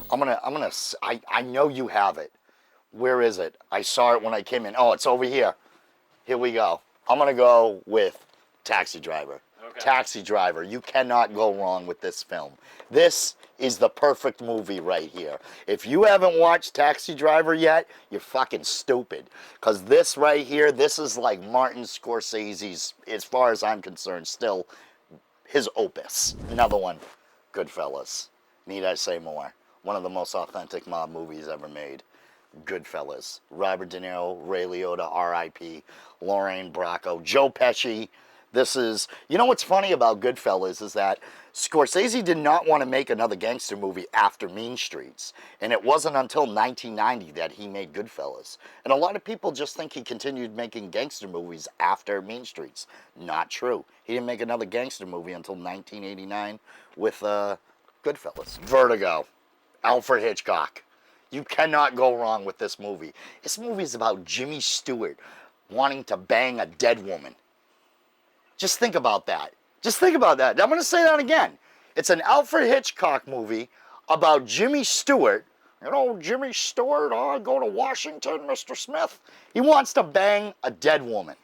I know you have it. Where is it? I saw it when I came in. Oh, it's over here. Here we go. I'm gonna go with Taxi Driver. Okay. Taxi Driver. You cannot go wrong with this film. This is the perfect movie right here. If you haven't watched Taxi Driver yet, you're fucking stupid. Because this right here, this is like Martin Scorsese's, as far as I'm concerned, still his opus. Another one, Goodfellas. Need I say more? One of the most authentic mob movies ever made. Goodfellas. Robert De Niro, Ray Liotta, R.I.P., Lorraine Bracco, Joe Pesci. This is, you know what's funny about Goodfellas is that Scorsese did not want to make another gangster movie after Mean Streets. And it wasn't until 1990 that he made Goodfellas. And a lot of people just think he continued making gangster movies after Mean Streets. Not true. He didn't make another gangster movie until 1989 with Goodfellas. Vertigo. Alfred Hitchcock. You cannot go wrong with this movie. This movie is about Jimmy Stewart wanting to bang a dead woman. Just think about that. Just think about that. I'm going to say that again. It's an Alfred Hitchcock movie about Jimmy Stewart. You know, Jimmy Stewart, I go to Washington, Mr. Smith. He wants to bang a dead woman.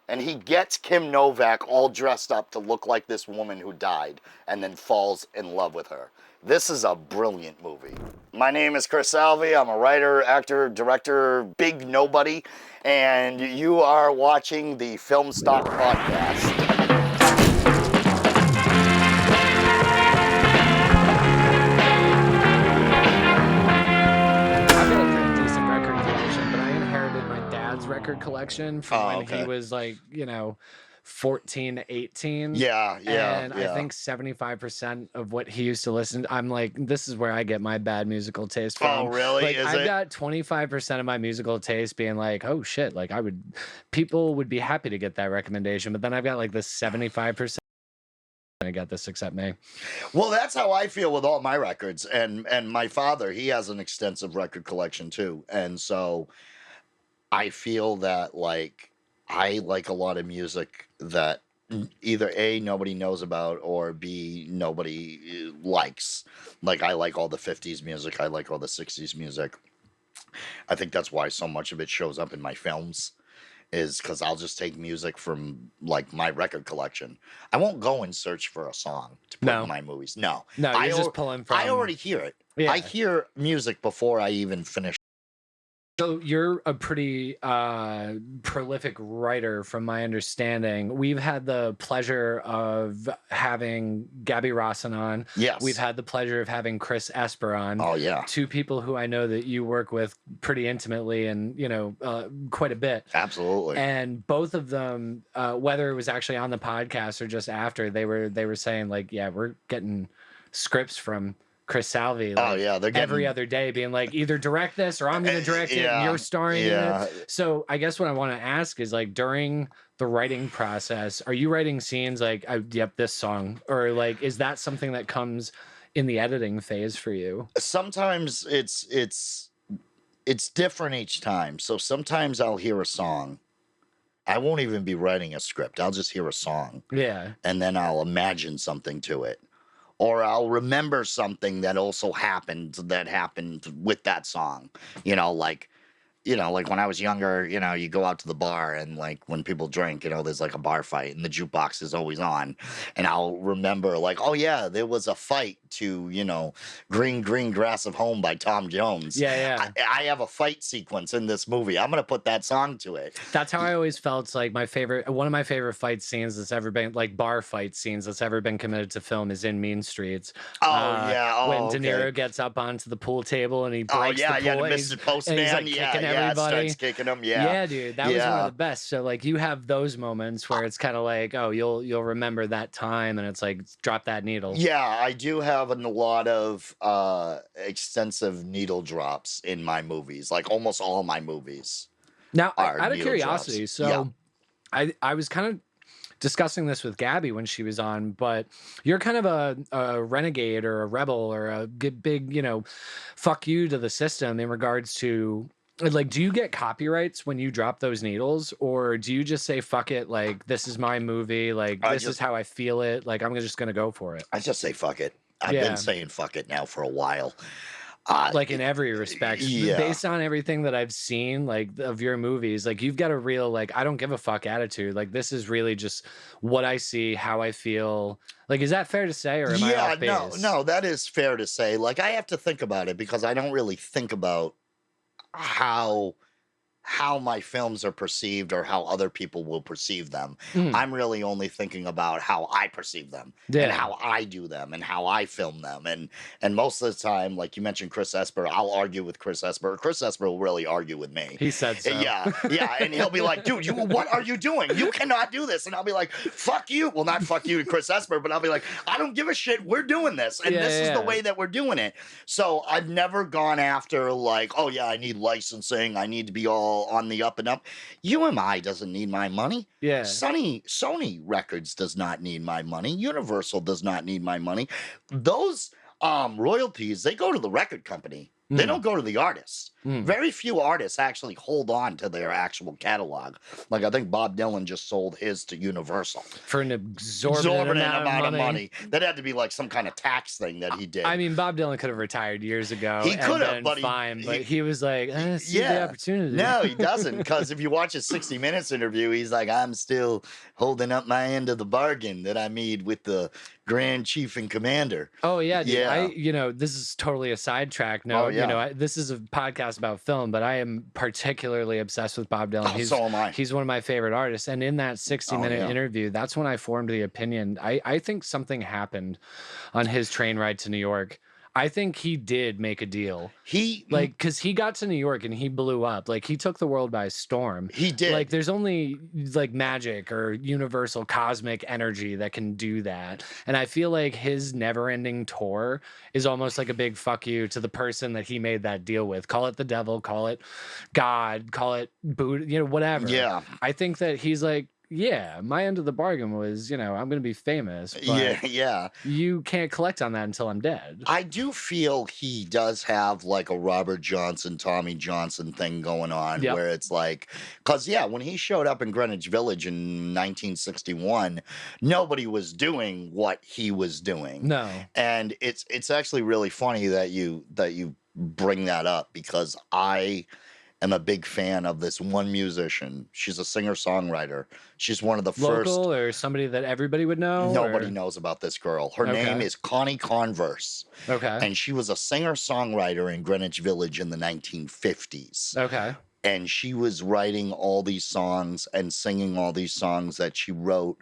And he gets Kim Novak all dressed up to look like this woman who died and then falls in love with her. This is a brilliant movie. My name is Kris Salvi. I'm a writer, actor, director, big nobody, and you are watching the Film Stock Podcast. Record collection from when he was like, 14, 18. Yeah. And I think 75% of what he used to listen to, I'm like, this is where I get my bad musical taste from. Oh, really? Like, I've got 25% of my musical taste being like, oh shit, like people would be happy to get that recommendation, but then I've got like this 75%. I got this except me. Well, that's how I feel with all my records. And my father, he has an extensive record collection too. And so I feel that, like, I like a lot of music that either A, nobody knows about, or B, nobody likes. Like, I like all the 50s music. I like all the 60s music. I think that's why so much of it shows up in my films, is because I'll just take music from, like, my record collection. I won't go and search for a song to put in my movies. No, you're just pulling from... I already hear it. Yeah. I hear music before I even finish. So you're a pretty prolific writer, from my understanding. We've had the pleasure of having Gabby Rossin on. Yes. We've had the pleasure of having Chris Esper on. Oh, yeah. Two people who I know that you work with pretty intimately and, quite a bit. Absolutely. And both of them, whether it was actually on the podcast or just after, they were saying, like, yeah, we're getting scripts from Kris Salvi, like, they're getting... every other day being like, either direct this or I'm going to direct it and you're starring in it. So I guess what I want to ask is, like, during the writing process, are you writing scenes like, yep, this song, or like, is that something that comes in the editing phase for you? Sometimes it's different each time. So sometimes I'll hear a song. I won't even be writing a script. I'll just hear a song. Yeah. And then I'll imagine something to it. Or I'll remember something that also happened with that song. Like when I was younger, you go out to the bar and, like, when people drink, there's like a bar fight and the jukebox is always on. And I'll remember, like, oh yeah, there was a fight to, Green Green Grass of Home by Tom Jones. Yeah. I have a fight sequence in this movie. I'm going to put that song to it. That's how I always felt. Like, one of my favorite fight scenes that's ever been, like, bar fight scenes that's ever been committed to film is in Mean Streets. When De Niro gets up onto the pool table and he breaks the pool. Mr. Postman. And he's, like, kicking everybody. Starts kicking them. Yeah, dude, that was one of the best. So, like, you have those moments where it's kind of like, oh, you'll remember that time, and it's like, drop that needle. Yeah, I do have a lot of extensive needle drops in my movies. Like, almost all my movies. Now, out of curiosity, drops. So I was kind of discussing this with Gabby when she was on, but you're kind of a renegade or a rebel or a big, fuck you to the system in regards to, like, do you get copyrights when you drop those needles, or do you just say, fuck it, like, this is my movie, like, this is how I feel it, like, I'm just going to go for it? I just say, fuck it. I've been saying fuck it now for a while. Like in every respect, based on everything that I've seen, like of your movies, like you've got a real, like, I don't give a fuck attitude. Like this is really just what I see, how I feel. Like, is that fair to say, or am I off base? No, that is fair to say. Like, I have to think about it because I don't really think about how my films are perceived or how other people will perceive them. I'm really only thinking about how I perceive them and how I do them and how I film them. And most of the time, like you mentioned Chris Esper, I'll argue with Chris Esper. Chris Esper will really argue with me. He said so. Yeah. And he'll be like, dude, what are you doing? You cannot do this. And I'll be like, fuck you. Well, not fuck you to Chris Esper, but I'll be like, I don't give a shit. We're doing this. And this is the way that we're doing it. So I've never gone after like, oh yeah, I need licensing. I need to be all on the up and up. UMI doesn't need my money. Yeah. Sony Records does not need my money. Universal does not need my money. Those royalties, they go to the record company. They don't go to the artists. Very few artists actually hold on to their actual catalog. Like, I think Bob Dylan just sold his to Universal. For an exorbitant amount of money. That had to be like some kind of tax thing that he did. I mean, Bob Dylan could have retired years ago. He could have, but he was like, see the opportunity. No, he doesn't. Because if you watch his 60 Minutes interview, he's like, I'm still holding up my end of the bargain that I made with the Grand Chief and Commander. Oh, yeah. Dude. This is totally a sidetrack. No, this is a podcast about film, but I am particularly obsessed with Bob Dylan. So am I. He's one of my favorite artists. And in that 60-minute interview, that's when I formed the opinion. I think something happened on his train ride to New York. I think he did make a deal. Because he got to New York and he blew up. Like, he took the world by storm. He did. Like, there's only like magic or universal cosmic energy that can do that. And I feel like his never-ending tour is almost like a big fuck you to the person that he made that deal with. Call it the devil, call it God, call it Buddha, whatever. Yeah. I think that he's like, yeah, my end of the bargain was, I'm going to be famous. But you can't collect on that until I'm dead. I do feel he does have like a Robert Johnson, Tommy Johnson thing going on where it's like, because, when he showed up in Greenwich Village in 1961, nobody was doing what he was doing. No. And it's actually really funny that you bring that up because I am a big fan of this one musician. She's a singer-songwriter. She's one of the first. Local or somebody that everybody would know? Nobody knows about this girl. Her name is Connie Converse. Okay. And she was a singer-songwriter in Greenwich Village in the 1950s. Okay. And she was writing all these songs and singing all these songs that she wrote.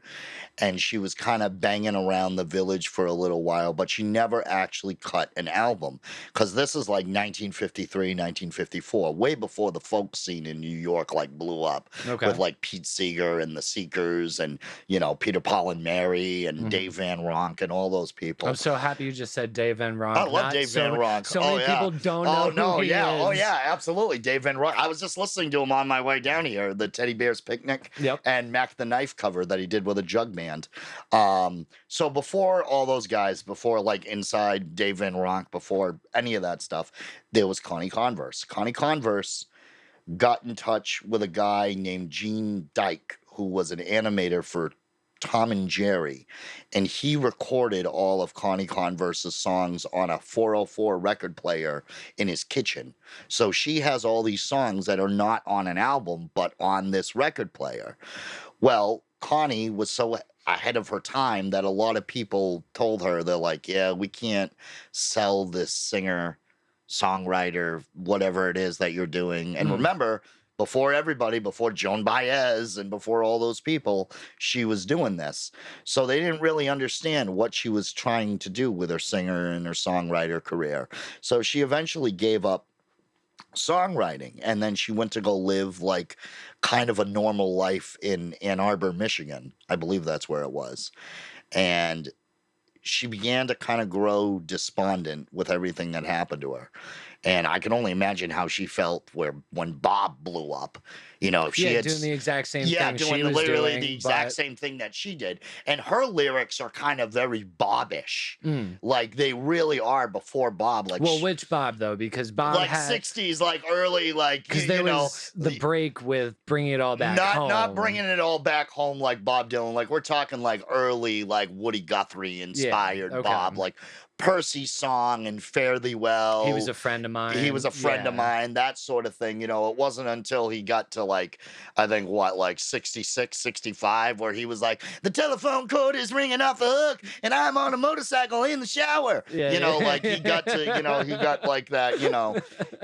And she was kind of banging around the village for a little while, but she never actually cut an album. Because this is like 1953, 1954, way before the folk scene in New York like blew up. Okay. With like Pete Seeger and the Seekers and, Peter, Paul and Mary and Dave Van Ronk and all those people. I'm so happy you just said Dave Van Ronk. I love Dave Van Ronk. So many people don't know who he is. Oh, yeah, absolutely. Dave Van Ronk. I was just listening to him on my way down here, the Teddy Bear's Picnic and Mac the Knife cover that he did with a jug band. So before all those guys, before like Inside, Dave Van Ronk, before any of that stuff, there was Connie Converse. Connie Converse got in touch with a guy named Gene Dyke, who was an animator for Tom and Jerry, and he recorded all of Connie Converse's songs on a 404 record player in his kitchen. So she has all these songs that are not on an album, but on this record player. Well, Connie was so ahead of her time that a lot of people told her, they're like, yeah, we can't sell this singer, songwriter, whatever it is that you're doing. And remember, before everybody, before Joan Baez and before all those people, she was doing this. So they didn't really understand what she was trying to do with her singer and her songwriter career. So she eventually gave up songwriting, and then she went to go live like kind of a normal life in Ann Arbor, Michigan. I believe that's where it was. And she began to kind of grow despondent with everything that happened to her. And I can only imagine how she felt when Bob blew up. If she had doing the exact same thing. Doing literally the exact same thing that she did. And her lyrics are kind of very Bob-ish. Like they really are before Bob. Like, well, which Bob though? Because Bob like had 60s, like early, like because there was the break with bringing it all back home. Not bringing it all back home like Bob Dylan. Like we're talking like early, like Woody Guthrie inspired Bob. Like Percy's song and Fare Thee Well. He was a friend of mine. He was a friend of mine, that sort of thing. You know, it wasn't until he got to like, I think what, like 66, 65, where he was like, the telephone cord is ringing off the hook and I'm on a motorcycle in the shower. Like he got to, he got like that,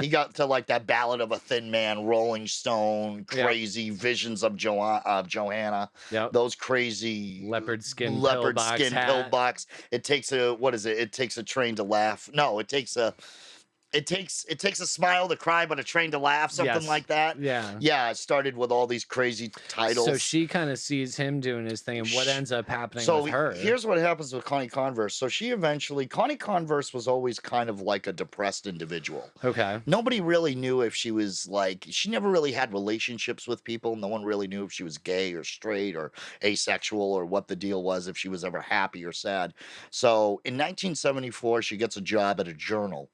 he got to like that Ballad of a Thin Man, Rolling Stone, crazy Visions of Johanna. Those crazy leopard skin pillbox. It takes a, what is it? It takes a train to laugh. No, it takes a smile to cry, but a train to laugh, something like that. Yeah. It started with all these crazy titles. So she kind of sees him doing his thing, and what ends up happening with her? Here's what happens with Connie Converse. So Connie Converse was always kind of like a depressed individual. Okay. Nobody really knew if she was like, she never really had relationships with people. No one really knew if she was gay or straight or asexual or what the deal was, if she was ever happy or sad. So in 1974, she gets a job at a journal,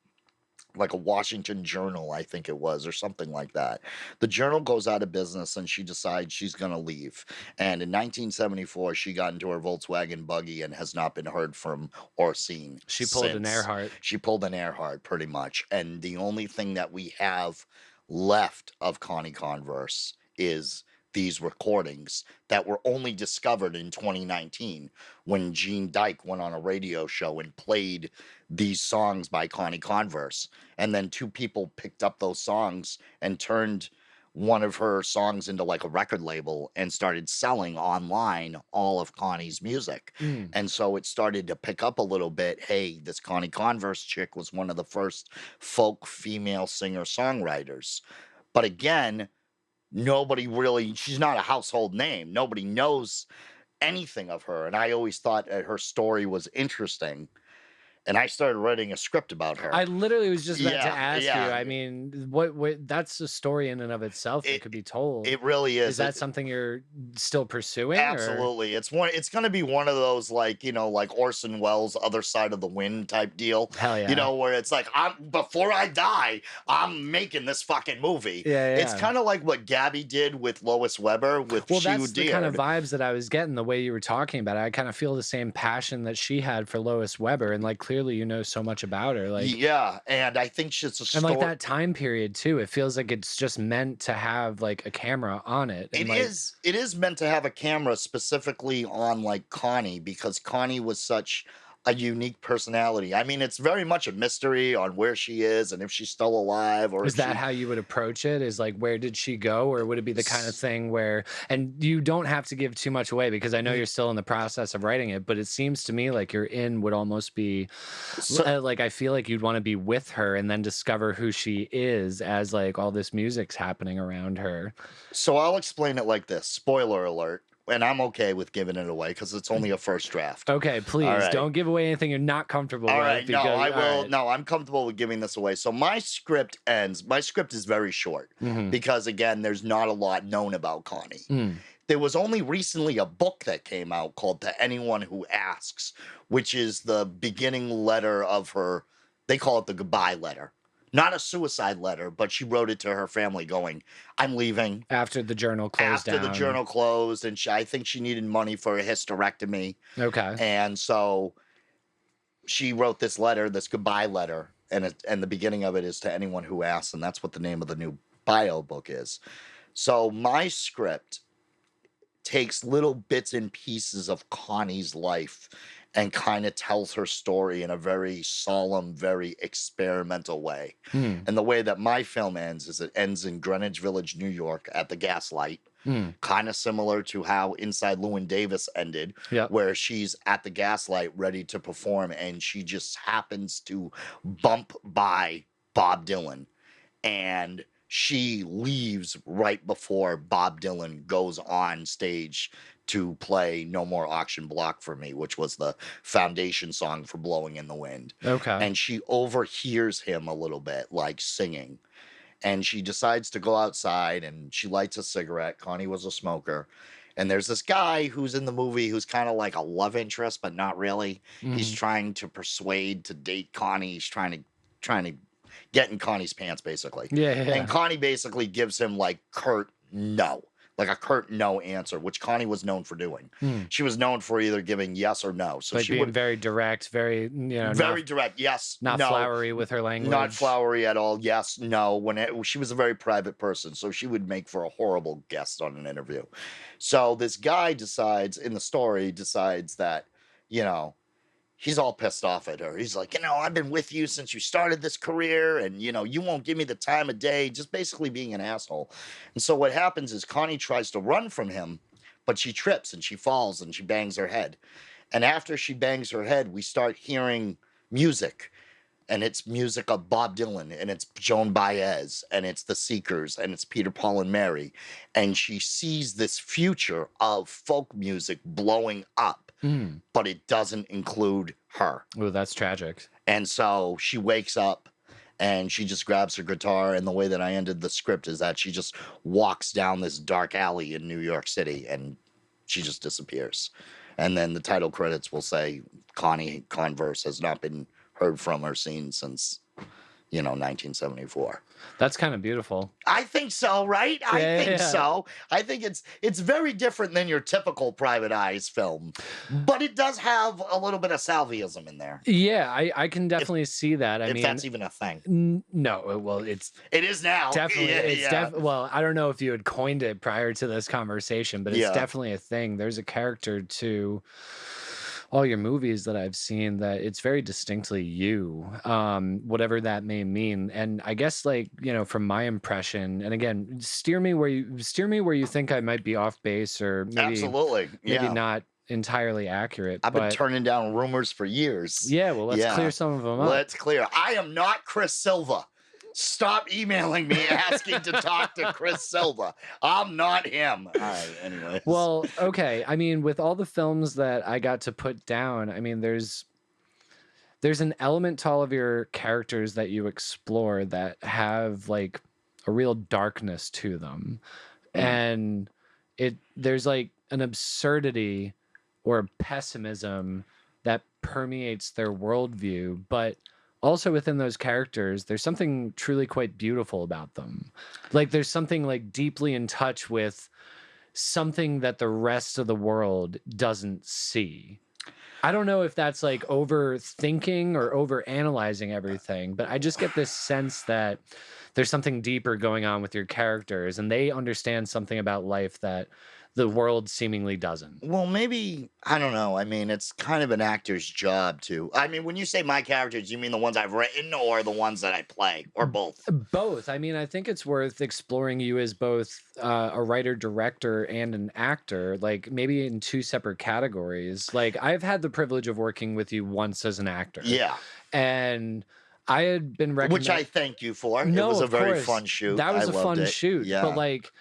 like a Washington Journal, I think it was, or something like that. The journal goes out of business and she decides she's going to leave. And in 1974, she got into her Volkswagen buggy and has not been heard from or seen. She pulled an Earhart. She pulled an Earhart, pretty much. And the only thing that we have left of Connie Converse is these recordings that were only discovered in 2019 when Gene Dyke went on a radio show and played these songs by Connie Converse. And then two people picked up those songs and turned one of her songs into like a record label and started selling online all of Connie's music. And so it started to pick up a little bit. Hey, this Connie Converse chick was one of the first folk female singer-songwriters. But again, she's not a household name. Nobody knows anything of her. And I always thought that her story was interesting. And I started writing a script about her. I literally was just about to ask you. I mean, what that's a story in and of itself that could be told. It really is. Is that something you're still pursuing? Absolutely. Or? It's going to be one of those like Orson Welles' Other Side of the Wind type deal. Hell yeah. Where it's like, before I die, I'm making this fucking movie. Yeah. It's kind of like what Gabby did with Lois Weber with She that's Who the Dared. kind of vibes that I was getting the way you were talking about it. I kind of feel the same passion that she had for Lois Weber, and like clearly you know so much about her. Like, yeah, and I think she's a story. And like that time period too, it feels like it's just meant to have like a camera on it. And it is meant to have a camera specifically on like Connie, because Connie was such a unique personality. I mean, it's very much a mystery on where she is and if she's still alive. Or is that how you would approach it? Is like, where did she go? Or would it be the kind of thing where, and you don't have to give too much away because I know you're still in the process of writing it, but it seems to me like your in would almost be like, I feel like you'd want to be with her and then discover who she is as like all this music's happening around her. So I'll explain it like this. Spoiler alert. And I'm okay with giving it away because it's only a first draft. Okay, please don't give away anything you're not comfortable with. All right, no, I will. Right. No, I'm comfortable with giving this away. So my script ends. My script is very short because, again, there's not a lot known about Connie. There was only recently a book that came out called To Anyone Who Asks, which is the beginning letter of her. They call it the goodbye letter. Not a suicide letter, but she wrote it to her family going, I'm leaving. After the journal closed down. After the journal closed, and I think she needed money for a hysterectomy. Okay. And so she wrote this letter, this goodbye letter, and the beginning of it is To Anyone Who Asks, and that's what the name of the new bio book is. So my script takes little bits and pieces of Connie's life and kind of tells her story in a very solemn, very experimental way. And the way that my film ends is it ends in Greenwich Village, New York at the Gaslight, kind of similar to how Inside Llewyn Davis ended, where she's at the Gaslight ready to perform and she just happens to bump by Bob Dylan. And she leaves right before Bob Dylan goes on stage to play No More Auction Block for Me, which was the foundation song for Blowing in the Wind. Okay. And she overhears him a little bit, like singing. And she decides to go outside and she lights a cigarette. Connie was a smoker. And there's this guy who's in the movie who's kind of like a love interest, but not really. He's trying to persuade to date Connie. He's trying to get in Connie's pants, basically. Yeah. And Connie basically gives him like curt no. like a curt no answer, which Connie was known for doing. She was known for either giving yes or no. So like she being would very direct, very very direct. Yes, not no, flowery with her language. not flowery at all. Yes, no. She was a very private person, so she would make for a horrible guest on an interview. So this guy decides that, you know, he's all pissed off at her. He's like, you know, I've been with you since you started this career, and, you know, you won't give me the time of day, just basically being an asshole. And so what happens is Connie tries to run from him, but she trips and she falls and she bangs her head. And after she bangs her head, we start hearing music. And it's music of Bob Dylan, and it's Joan Baez, and it's The Seekers, and it's Peter, Paul, and Mary. And she sees this future of folk music blowing up, but it doesn't include her. Oh, that's tragic. And so she wakes up, and she just grabs her guitar, and the way that I ended the script is that she just walks down this dark alley in New York City, and she just disappears. And then the title credits will say, Connie Converse has not been heard from or seen since, 1974. That's kind of beautiful. I think so, right? I think so. I think it's very different than your typical Private Eyes film, but it does have a little bit of Salviism in there. Yeah, I can definitely see that. I mean, that's even a thing. No, well, it is now. Definitely. Well, I don't know if you had coined it prior to this conversation, but it's definitely a thing. There's a character to all your movies that I've seen that it's very distinctly you, whatever that may mean. And I guess, like, from my impression, and again, steer me where you think I might be off base, or maybe not entirely accurate. I've been turning down rumors for years. Yeah, well, let's clear some of them up. Let's clear. I am not Kris Salvi. Stop emailing me asking to talk to Kris Salvi. I'm not him. All right, anyways. Well, okay. I mean, with all the films that I got to put down, I mean, there's an element to all of your characters that you explore that have like a real darkness to them. And there's like an absurdity or pessimism that permeates their worldview, but also within those characters, there's something truly quite beautiful about them. Like there's something like deeply in touch with something that the rest of the world doesn't see. I don't know if that's like overthinking or overanalyzing everything, but I just get this sense that there's something deeper going on with your characters, and they understand something about life that the world seemingly doesn't. Well, maybe, I don't know. I mean, it's kind of an actor's job to. I mean, when you say my characters, you mean the ones I've written or the ones that I play, or both? Both. I mean, I think it's worth exploring you as both a writer, director, and an actor, like maybe in two separate categories. Like I've had the privilege of working with you once as an actor. Yeah. And I had been recommended. Which I thank you for. No, it was a very fun shoot. That was a fun shoot. Yeah. But like,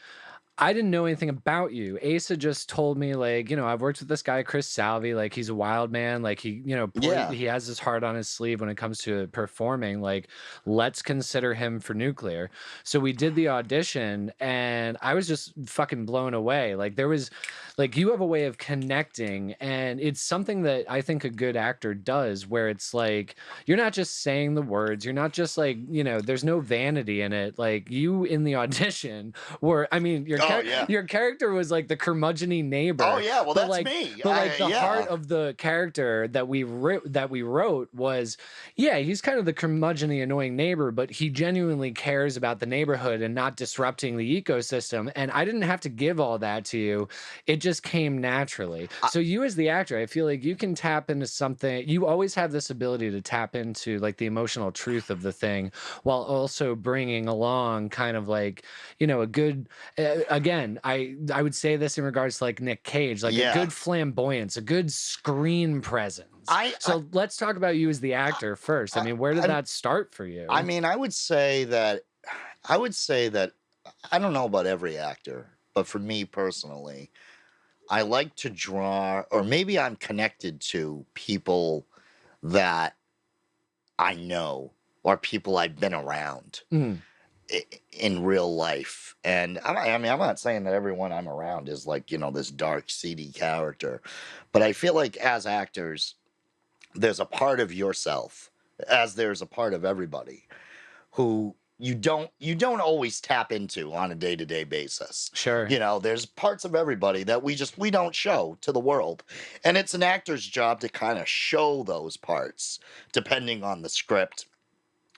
I didn't know anything about you. Asa just told me, like, I've worked with this guy, Kris Salvi. Like, he's a wild man. Like, he has his heart on his sleeve when it comes to performing. Like, let's consider him for Nuclear. So we did the audition, and I was just fucking blown away. Like, there was, like, you have a way of connecting, and it's something that I think a good actor does, where it's like, you're not just saying the words. You're not just like, there's no vanity in it. Like, you in the audition were, I mean, your character was like the curmudgeon-y neighbor. Oh yeah, well that's like, me. But like the heart of the character that we wrote was, he's kind of the curmudgeon-y annoying neighbor, but he genuinely cares about the neighborhood and not disrupting the ecosystem. And I didn't have to give all that to you; it just came naturally. So you as the actor, I feel like you can tap into something. You always have this ability to tap into like the emotional truth of the thing, while also bringing along kind of like a good. Again, I would say this in regards to like Nick Cage, like a good flamboyance, a good screen presence. Let's talk about you as the actor first. I mean, where did that start for you? I mean, I would say that I don't know about every actor, but for me personally, I like to draw, or maybe I'm connected to people that I know or people I've been around. In real life. And I'm not saying that everyone I'm around is like, this dark, seedy character, but I feel like as actors, there's a part of yourself, as there's a part of everybody, who you don't always tap into on a day-to-day basis. Sure. You know, there's parts of everybody that we don't show to the world. And it's an actor's job to kind of show those parts depending on the script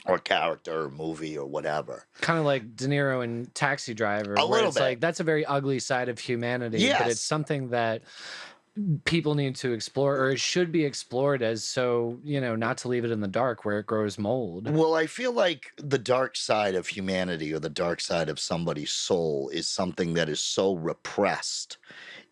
or character or movie or whatever. Kind of like De Niro in Taxi Driver, A where little it's bit. like that's a very ugly side of humanity, but it's something that people need to explore, or it should be explored, as so, you know, not to leave it in the dark where it grows mold. Well, I feel like the dark side of humanity or the dark side of somebody's soul is something that is so repressed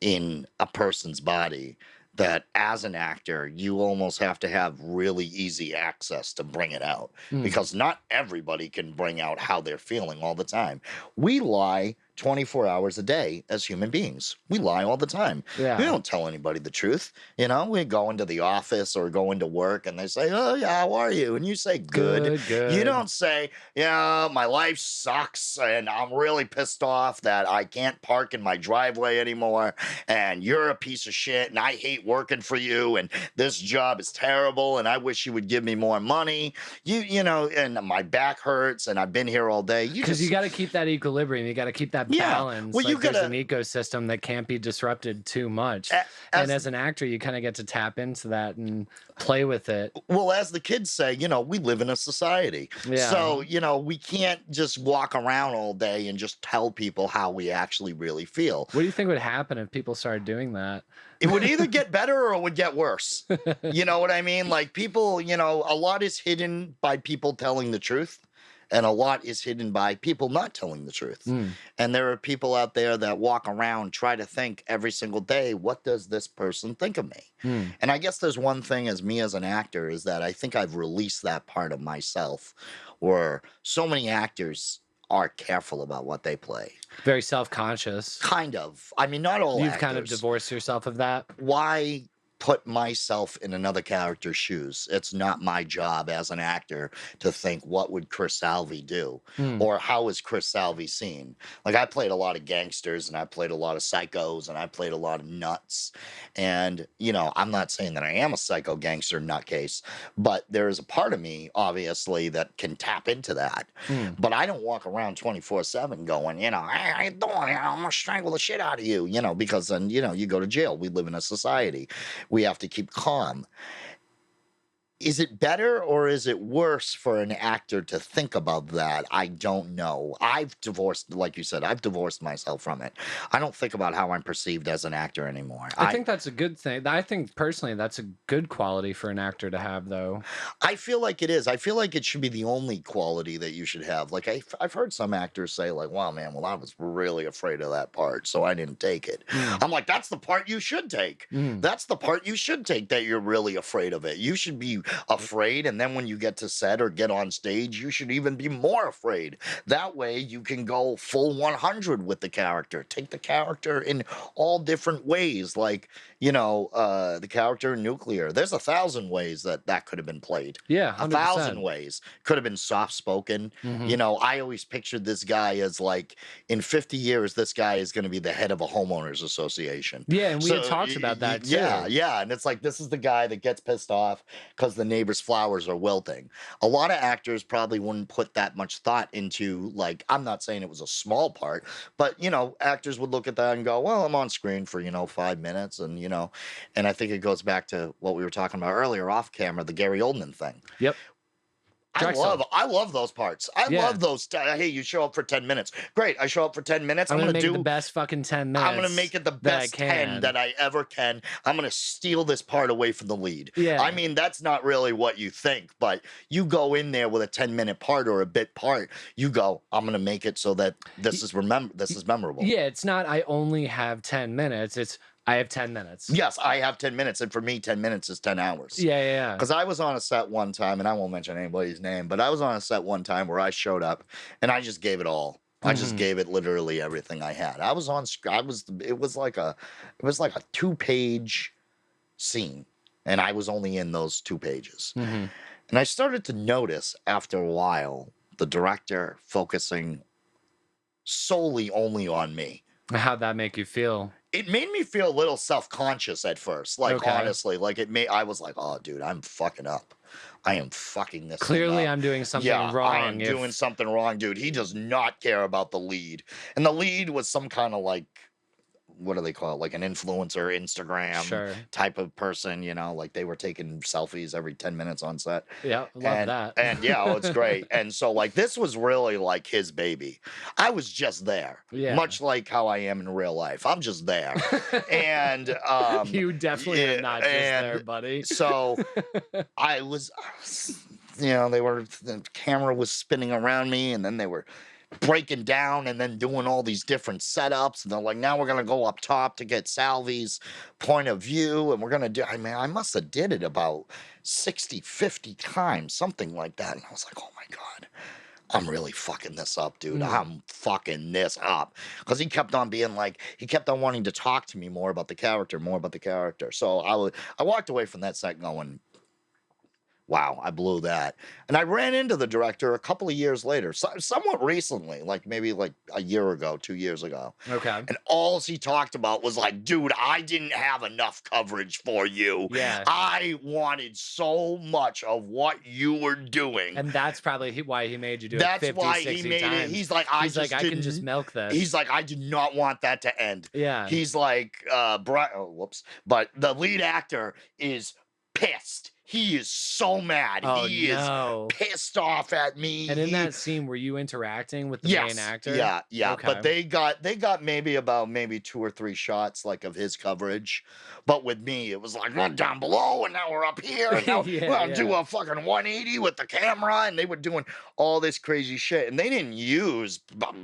in a person's body that as an actor, you almost have to have really easy access to bring it out, because not everybody can bring out how they're feeling all the time. We lie 24 hours a day as human beings. We lie all the time. Yeah. We don't tell anybody the truth. You know, we go into the office or go into work and they say, "Oh, yeah, how are you?" And you say, good. You don't say, "Yeah, my life sucks and I'm really pissed off that I can't park in my driveway anymore and you're a piece of shit and I hate working for you and this job is terrible and I wish you would give me more money. You know, and my back hurts and I've been here all day." Because you got to keep that equilibrium. You got to keep that balance. Well, like, you gotta, there's an ecosystem that can't be disrupted too much. And as an actor, you kind of get to tap into that and play with it. Well, as the kids say, you know, we live in a society. Yeah. So, you know, we can't just walk around all day and just tell people how we actually really feel. What do you think would happen if people started doing that? It would either get better or it would get worse. You know what I mean? Like, people, you know, a lot is hidden by people telling the truth. And a lot is hidden by people not telling the truth. And there are people out there that walk around, try to think every single day, what does this person think of me? And I guess there's one thing as me as an actor is that I think I've released that part of myself, where so many actors are careful about what they play. Very self-conscious. Kind of. I mean, not all You've actors. kind of divorced yourself of that. Why put myself in another character's shoes? It's not my job as an actor to think, what would Kris Salvi do? Or how is Kris Salvi seen? Like, I played a lot of gangsters and I played a lot of psychos and I played a lot of nuts. And, you know, I'm not saying that I am a psycho gangster nutcase, but there is a part of me, obviously, that can tap into that. But I don't walk around 24/7 going, you know, "Hey, how you doing? You know, I'm gonna strangle the shit out of you," you know, because then, you know, you go to jail. We live in a society. We have to keep calm. Is it better or is it worse for an actor to think about that? I don't know. I've divorced, like you said, I've divorced myself from it. I don't think about how I'm perceived as an actor anymore. I think that's a good thing. I think personally that's a good quality for an actor to have, though. I feel like it is. I feel like it should be the only quality that you should have. Like, I've heard some actors say, like, "Wow, man, well, I was really afraid of that part, so I didn't take it." I'm like, that's the part you should take. That's the part you should take, that you're really afraid of it. You should be afraid, and then when you get to set or get on stage, you should even be more afraid. That way you can go full 100 with the character. Take the character in all different ways. Like, you know, the character in Nuclear, there's 1,000 ways that could have been played. Yeah, 1,000 ways. Could have been soft-spoken. You know, I always pictured this guy as, like, in 50 years, this guy is going to be the head of a homeowners association. Yeah, and we had talked about that too. Yeah, and it's like, this is the guy that gets pissed off because the neighbor's flowers are wilting. A lot of actors probably wouldn't put that much thought into, like, I'm not saying it was a small part, but, you know, actors would look at that and go, well, I'm on screen for, you know, 5 minutes, and, you know, and I think it goes back to what we were talking about earlier off camera, the Gary Oldman thing. Yep. I love those parts. I love those. Hey, you show up for 10 minutes. Great. I show up for 10 minutes. I'm going to make the best fucking 10 minutes. I'm going to make it the best 10 that I ever can. I'm going to steal this part away from the lead. Yeah. I mean, that's not really what you think, but you go in there with a 10-minute part or a bit part. You go, I'm going to make it so that this is memorable. Yeah, it's not I only have 10 minutes. It's I have 10 minutes. Yes, I have 10 minutes. And for me, 10 minutes is 10 hours. Yeah. Because I was on a set one time, and I won't mention anybody's name, but I was on a set one time where I showed up and I just gave it all. I just gave it literally everything I had. I was on, it was like a 2-page scene, and I was only in those 2 pages. And I started to notice after a while, the director focusing solely only on me. How'd that make you feel? it made me feel a little self-conscious at first. Like, honestly, like I was like, oh, dude, I'm fucking up. I am fucking this thing Clearly, up. I'm doing something wrong. I am doing something wrong, dude. He does not care about the lead. And the lead was some kind of like, what do they call it? Like an influencer, Instagram type of person, you know, like they were taking selfies every 10 minutes on set. Yeah, love that. And yeah, it's great. And so like this was really like his baby. I was just there. Yeah. Much like how I am in real life. I'm just there. And you definitely are not just there, buddy. So I was, you know, the camera was spinning around me, and then they were breaking down and then doing all these different setups, and they're like, now we're gonna go up top to get Salvi's point of view, and we're gonna do, I mean, I must have did it about 50 times, something like that. And I was like, oh my God, I'm really fucking this up, dude. I'm fucking this up. Because he kept on being like, he kept on wanting to talk to me more about the character. So I walked away from that set going, wow, I blew that. And I ran into the director a couple of years later, somewhat recently, like maybe like a year ago, 2 years ago. Okay. And all he talked about was like, dude, I didn't have enough coverage for you. Yeah. I wanted so much of what you were doing. And that's probably why he made you do it 50, why 60 he made times. it. He's like, I can just milk this. He's like, I did not want that to end. Yeah. He's like, but the lead actor is pissed. He is so mad. He is pissed off at me. And in that scene, were you interacting with the main actor? Yeah. Okay. But they got maybe 2 or 3 shots like of his coverage. But with me, it was like, we're down below, and now we're up here, and now we're gonna do a fucking 180 with the camera, and they were doing all this crazy shit. And they didn't use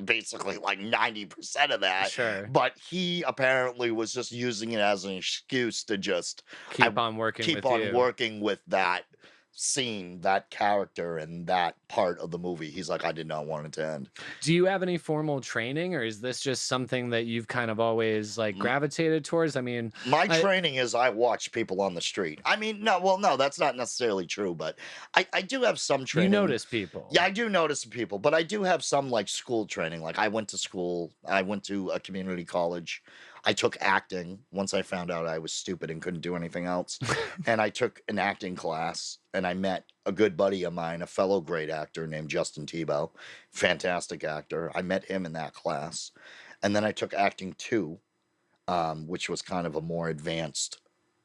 basically like 90% of that. Sure. But he apparently was just using it as an excuse to just keep on working with that scene, that character, and that part of the movie. He's like, I did not want it to end. Do you have any formal training, or is this just something that you've kind of always like gravitated towards? I mean, my training is I watch people on the street. I mean, no, that's not necessarily true, but I do have some training. You notice people. Yeah, I do notice people, but I do have some like school training. Like I went to school, I went to a community college. I took acting once I found out I was stupid and couldn't do anything else. And I took an acting class, and I met a good buddy of mine, a fellow great actor named Justin Tebow. Fantastic actor. I met him in that class. And then I took acting 2, which was kind of a more advanced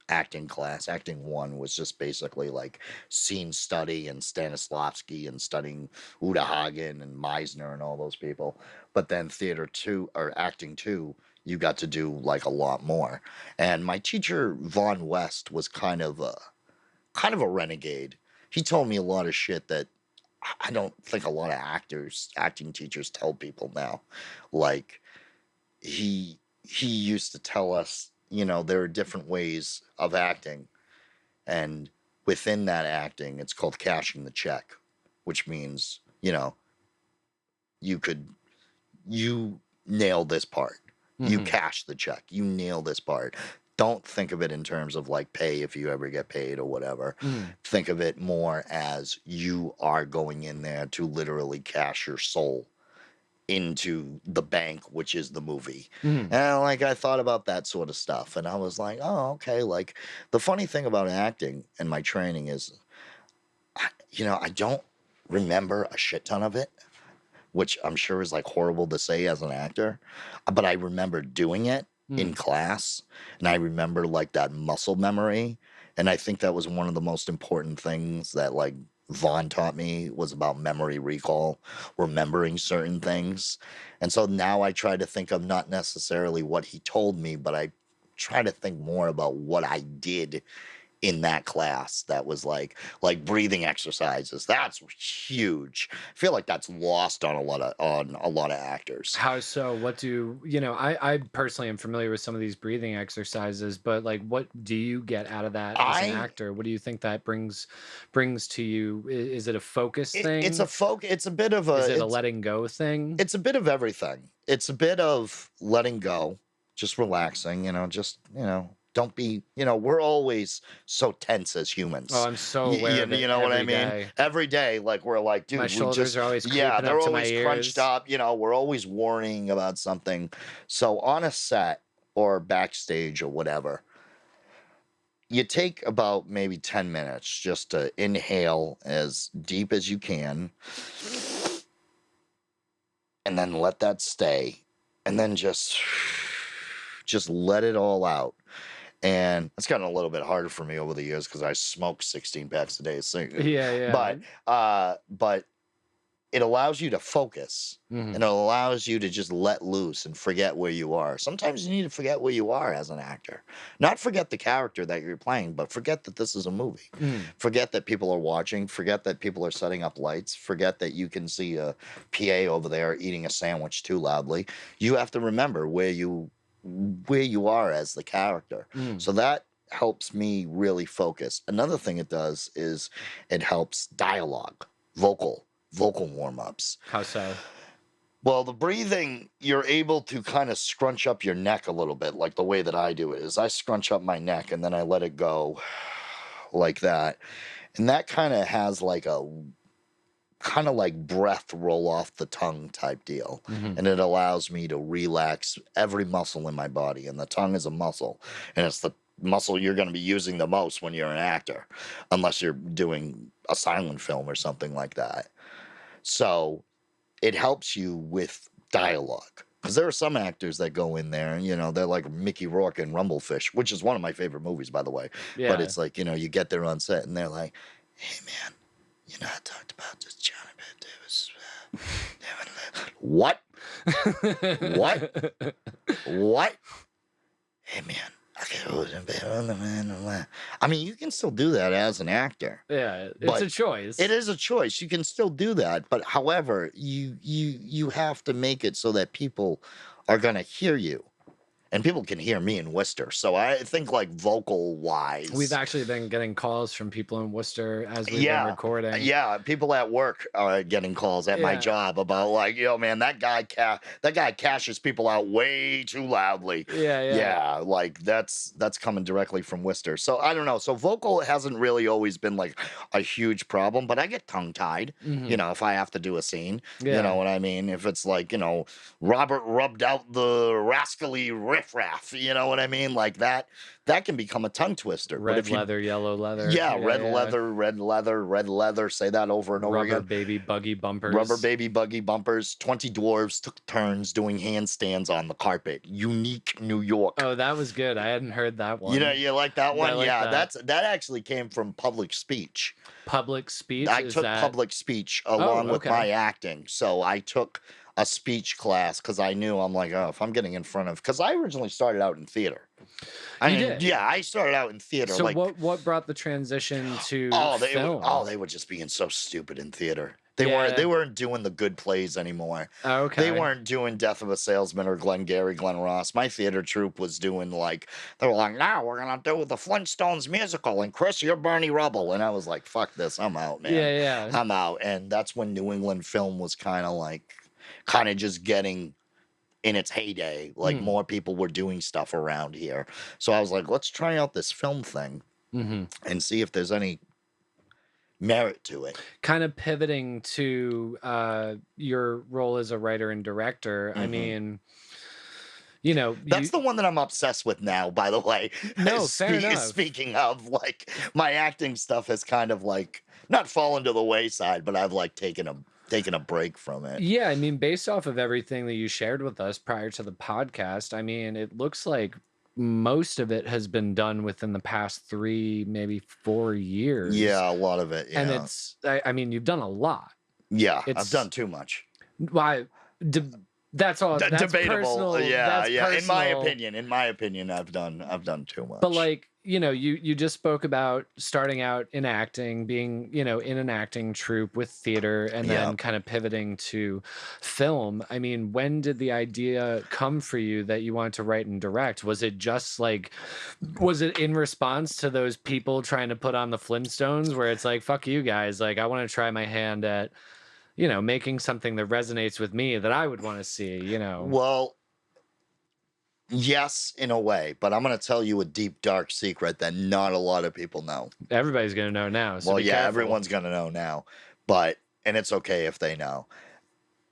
acting class. Acting 1 was just basically like scene study and Stanislavski and studying Uta Hagen and Meisner and all those people. But then theater 2 or acting 2, you got to do like a lot more. And my teacher, Von West, was kind of a renegade. He told me a lot of shit that I don't think a lot of acting teachers tell people now. Like he used to tell us, you know, there are different ways of acting. And within that acting, it's called cashing the check, which means, you know, you nail this part. You cash the check. You nail this part. Don't think of it in terms of like pay if you ever get paid or whatever. Think of it more as you are going in there to literally cash your soul into the bank, which is the movie. And like I thought about that sort of stuff, and I was like, oh, okay. Like the funny thing about acting and my training is, you know, I don't remember a shit ton of it, which I'm sure is like horrible to say as an actor, but I remember doing it in class, and I remember like that muscle memory, and I think that was one of the most important things that like Vaughn taught me was about memory recall, remembering certain things. And so now I try to think of not necessarily what he told me, but I try to think more about what I did in that class that was like breathing exercises. That's huge. I feel like that's lost on a lot of actors. How so? What do you know? I personally am familiar with some of these breathing exercises, but like, what do you get out of that as an actor? What do you think that brings to you? Is it a focus thing? It's a focus. It's a bit of a. Is it a letting go thing? It's a bit of everything. It's a bit of letting go, just relaxing. Don't be, we're always so tense as humans. Oh, I'm so aware of it. You know what I mean? Day. Every day, like we're like, dude, my shoulders are always they're always crunched up. We're always worrying about something. So on a set, or backstage or whatever, you take about maybe 10 minutes just to inhale as deep as you can, and then let that stay, and then just let it all out. And it's gotten a little bit harder for me over the years because I smoke 16 packs a day. So, Yeah. But it allows you to focus, and it allows you to just let loose and forget where you are. Sometimes you need to forget where you are as an actor. Not forget the character that you're playing, but forget that this is a movie. Forget that people are watching. Forget that people are setting up lights. Forget that you can see a PA over there eating a sandwich too loudly. You have to remember where you are as the character. So that helps me really focus. Another thing it does is it helps dialogue, vocal warm-ups. How so? Well, the breathing, you're able to kind of scrunch up your neck a little bit, like the way that I do it is I scrunch up my neck and then I let it go like that. And that kind of has like a kind of like breath roll off the tongue type deal. And it allows me to relax every muscle in my body. And the tongue is a muscle. And it's the muscle you're going to be using the most when you're an actor, unless you're doing a silent film or something like that. So it helps you with dialogue. Because there are some actors that go in there and, you know, they're like Mickey Rourke in Rumblefish, which is one of my favorite movies, by the way. Yeah. But it's like, you know, you get there on set and they're like, hey, man, you know, I talked about this Johnny, but it was... What? What? Hey, man. I mean, you can still do that as an actor. Yeah, it's a choice. It is a choice. You can still do that, but however, you have to make it so that people are going to hear you. And people can hear me in Worcester. So I think like vocal wise. We've actually been getting calls from people in Worcester as we've been recording. Yeah, people at work are getting calls at my job about like, yo, man, that guy cashes people out way too loudly. Yeah, like that's coming directly from Worcester. So I don't know. So vocal hasn't really always been like a huge problem, but I get tongue tied, you know, if I have to do a scene. You know what I mean? If it's like, you know, Robert rubbed out the rascally riffraff, you know what I mean? Like that can become a tongue twister. Red leather, yellow leather. Red leather. Say that over and over again. Rubber baby buggy bumpers. 20 dwarves took turns doing handstands on the carpet. Unique New York. Oh, that was good. I hadn't heard that one. You know, you like that one? That. That actually came from public speech. Public speech? I took public speach along with my acting. So I took a speech class because I knew I'm like, oh, if I'm getting in front of, because I originally started out in theater. I started out in theater. So like, what brought the transition to film? They were just being so stupid in theater. They weren't doing the good plays anymore. Oh, okay. They weren't doing Death of a Salesman or Glengarry Glen Ross. My theater troupe was doing like, they were like, now we're gonna do the Flintstones musical, and Chris, you're Bernie Rubble. And I was like, fuck this, I'm out, man. Yeah. I'm out. And that's when New England film was kind of just getting in its heyday. Like more people were doing stuff around here. So I was like, let's try out this film thing and see if there's any merit to it. Kind of pivoting to your role as a writer and director. I mean, you know, that's the one that I'm obsessed with now, by the way. No, fair enough. Speaking of, like, my acting stuff has kind of like not fallen to the wayside, but I've like taken a break from it. Yeah, I mean, based off of everything that you shared with us prior to the podcast, I mean, it looks like most of it has been done within the past 3, maybe 4 years. Yeah, a lot of it. Yeah. And it's, I mean, you've done a lot. Yeah, I've done too much. Why? That's all. That's debatable. Personal. Yeah. Personal. In my opinion, I've done too much. But like, you know, you just spoke about starting out in acting, being, you know, in an acting troupe with theater, and then kind of pivoting to film. I mean, when did the idea come for you that you wanted to write and direct? Was it just like, was it in response to those people trying to put on the Flintstones, where it's like, fuck you guys, like I want to try my hand at, you know, making something that resonates with me that I would want to see, you know? Well, yes, in a way, but I'm going to tell you a deep, dark secret that not a lot of people know. Everybody's going to know now. So well, yeah, careful. Everyone's going to know now, and it's okay if they know.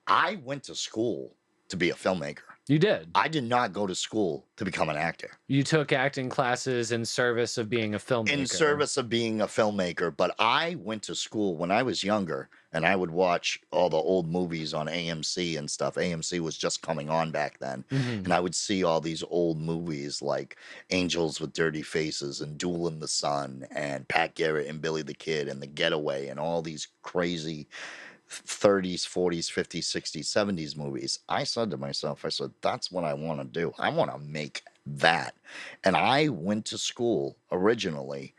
I went to school to be a filmmaker. You did. I did not go to school to become an actor. You took acting classes in service of being a filmmaker. In service of being a filmmaker. But I went to school when I was younger, and I would watch all the old movies on AMC and stuff. AMC was just coming on back then. And I would see all these old movies like Angels with Dirty Faces and Duel in the Sun and Pat Garrett and Billy the Kid and The Getaway and all these crazy 30s, 40s, 50s, 60s, 70s movies. I said to myself, I said, that's what I want to do. I want to make that. And I went to school originally